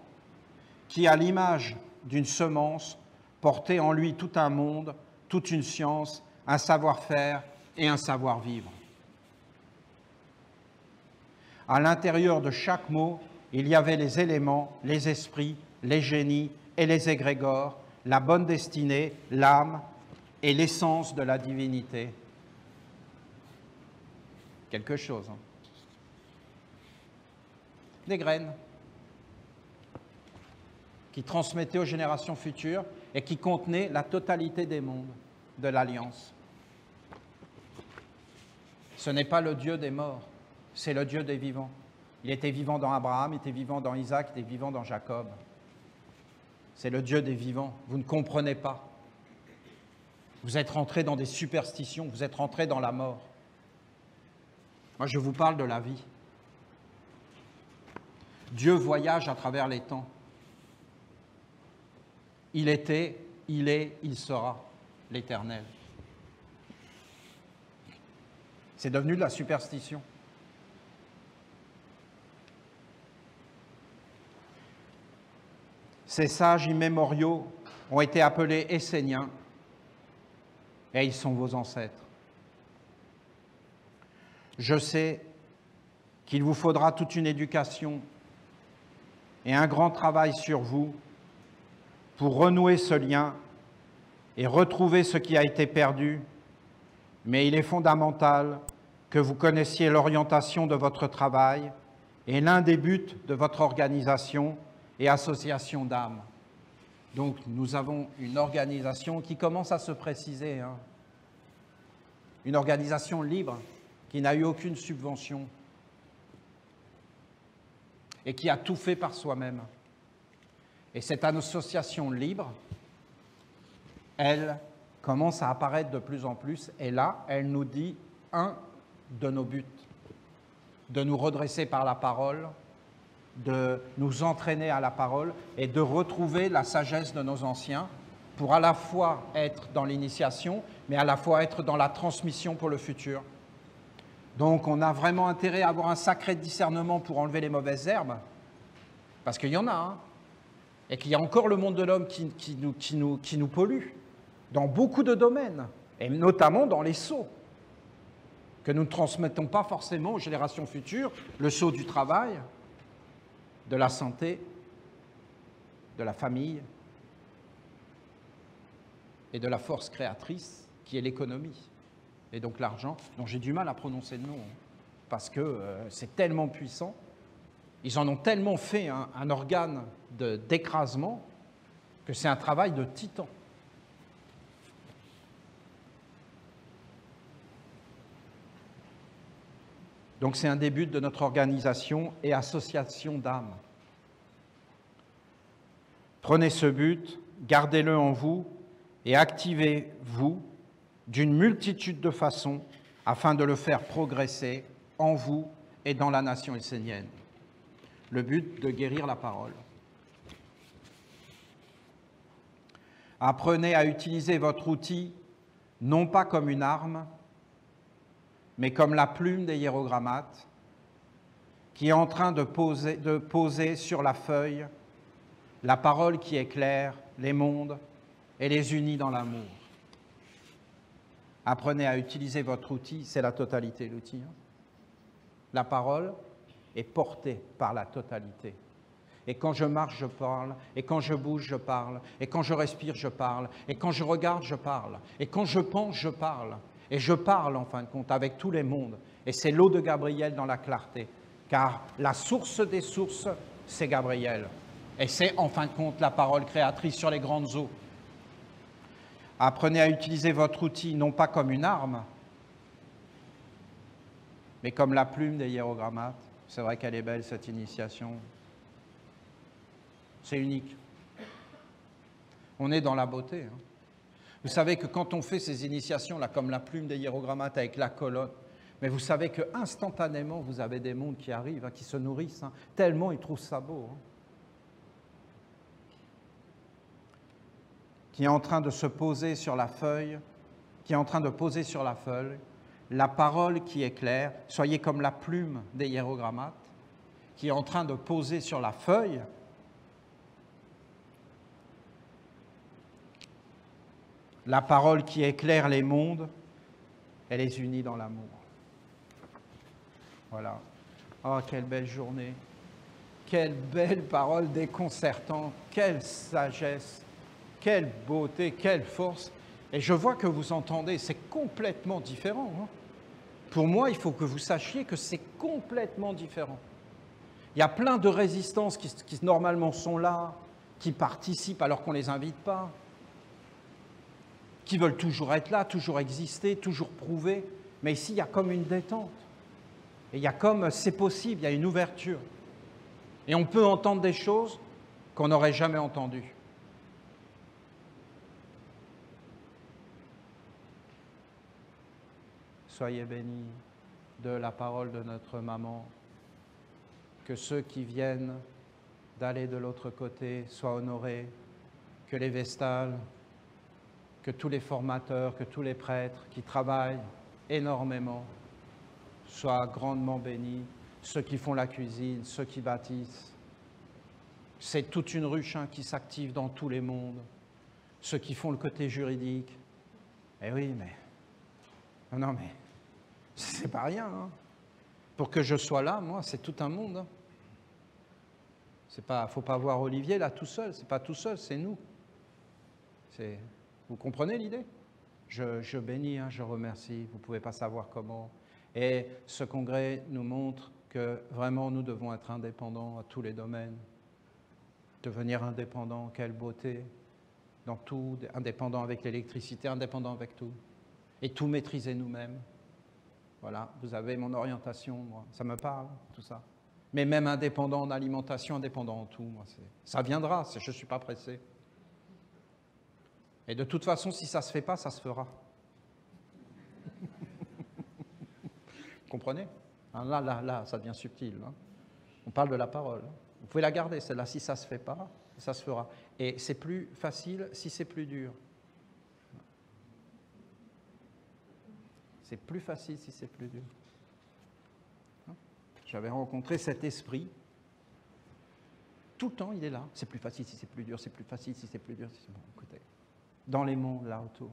qui, à l'image d'une semence, portait en lui tout un monde, toute une science, un savoir-faire et un savoir-vivre. À l'intérieur de chaque mot, il y avait les éléments, les esprits, les génies et les égrégores, la bonne destinée, l'âme et l'essence de la divinité. Quelque chose. Hein. Des graines qui transmettaient aux générations futures et qui contenaient la totalité des mondes de l'Alliance. Ce n'est pas le Dieu des morts, c'est le Dieu des vivants. Il était vivant dans Abraham, il était vivant dans Isaac, il était vivant dans Jacob. C'est le Dieu des vivants. Vous ne comprenez pas. Vous êtes rentrés dans des superstitions, vous êtes rentrés dans la mort. Moi, je vous parle de la vie. Dieu voyage à travers les temps. Il était, il est, il sera, l'Éternel. C'est devenu de la superstition. Ces sages immémoriaux ont été appelés Esséniens et ils sont vos ancêtres. Je sais qu'il vous faudra toute une éducation et un grand travail sur vous pour renouer ce lien et retrouver ce qui a été perdu, mais il est fondamental que vous connaissiez l'orientation de votre travail et l'un des buts de votre organisation et association d'âmes. Donc nous avons une organisation qui commence à se préciser, hein. Une organisation libre qui n'a eu aucune subvention et qui a tout fait par soi-même. Et cette association libre, elle commence à apparaître de plus en plus et là, elle nous dit un de nos buts, de nous redresser par la parole, de nous entraîner à la parole et de retrouver la sagesse de nos anciens pour à la fois être dans l'initiation, mais à la fois être dans la transmission pour le futur. Donc on a vraiment intérêt à avoir un sacré discernement pour enlever les mauvaises herbes, parce qu'il y en a, hein, et qu'il y a encore le monde de l'homme qui nous pollue dans beaucoup de domaines, et notamment dans les sceaux, que nous ne transmettons pas forcément aux générations futures, le sceau du travail, de la santé, de la famille et de la force créatrice qui est l'économie. Et donc l'argent, dont j'ai du mal à prononcer le nom, hein, parce que c'est tellement puissant, ils en ont tellement fait un organe d'écrasement que c'est un travail de titan. Donc c'est un des buts de notre organisation et association d'âmes. Prenez ce but, gardez-le en vous et activez-vous d'une multitude de façons afin de le faire progresser en vous et dans la nation essénienne. Le but de guérir la parole. Apprenez à utiliser votre outil non pas comme une arme, mais comme la plume des hiérogrammates qui est en train de poser sur la feuille la parole qui éclaire les mondes et les unit dans l'amour. Apprenez à utiliser votre outil, c'est la totalité l'outil. Hein. La parole est portée par la totalité. Et quand je marche, je parle, et quand je bouge, je parle, et quand je respire, je parle, et quand je regarde, je parle, et quand je pense, je parle. Et je parle, en fin de compte, avec tous les mondes. Et c'est l'eau de Gabriel dans la clarté. Car la source des sources, c'est Gabriel. Et c'est, en fin de compte, la parole créatrice sur les grandes eaux. Apprenez à utiliser votre outil, non pas comme une arme, mais comme la plume des hiérogrammates. C'est vrai qu'elle est belle, cette initiation. C'est unique. On est dans la beauté. Hein. Vous savez que quand on fait ces initiations-là, comme la plume des hiérogrammates avec la colonne, mais vous savez qu'instantanément, vous avez des mondes qui arrivent, hein, qui se nourrissent, hein, tellement ils trouvent ça beau. Hein. Qui est en train de se poser sur la feuille, la parole qui éclaire, soyez comme la plume des hiérogrammates, qui est en train de poser sur la feuille, la parole qui éclaire les mondes, elle les unit dans l'amour. Voilà. Oh, quelle belle journée. Quelle belle parole déconcertante. Quelle sagesse. Quelle beauté, quelle force. Et je vois que vous entendez, c'est complètement différent. Hein. Pour moi, il faut que vous sachiez que c'est complètement différent. Il y a plein de résistances qui normalement sont là, qui participent alors qu'on ne les invite pas, qui veulent toujours être là, toujours exister, toujours prouver. Mais ici, il y a comme une détente. Et il y a comme, c'est possible, il y a une ouverture. Et on peut entendre des choses qu'on n'aurait jamais entendues. Soyez bénis de la parole de notre maman, que ceux qui viennent d'aller de l'autre côté soient honorés, que les vestales, que tous les formateurs, que tous les prêtres qui travaillent énormément soient grandement bénis, ceux qui font la cuisine, ceux qui bâtissent. C'est toute une ruche qui s'active dans tous les mondes, ceux qui font le côté juridique. Eh oui, mais... Non, mais c'est pas rien. Hein. Pour que je sois là, moi, c'est tout un monde. Hein. Il ne faut pas voir Olivier là tout seul, c'est pas tout seul, c'est nous. Vous comprenez l'idée? Je bénis, hein, je remercie, vous ne pouvez pas savoir comment. Et ce congrès nous montre que vraiment nous devons être indépendants à tous les domaines. Devenir indépendants, quelle beauté, dans tout, indépendants avec l'électricité, indépendants avec tout. Et tout maîtriser nous-mêmes. Voilà, vous avez mon orientation, moi, ça me parle, tout ça. Mais même indépendant en alimentation, indépendant en tout, moi, ça viendra, je ne suis pas pressé. Et de toute façon, si ça ne se fait pas, ça se fera. Vous comprenez? Là, ça devient subtil. Hein. On parle de la parole. Vous pouvez la garder, celle-là, si ça ne se fait pas, ça se fera. Et c'est plus facile si c'est plus dur. C'est plus facile si c'est plus dur. J'avais rencontré cet esprit. Tout le temps, il est là. C'est plus facile si c'est plus dur, c'est plus facile si c'est plus dur. Bon, écoutez, dans les mondes, là autour.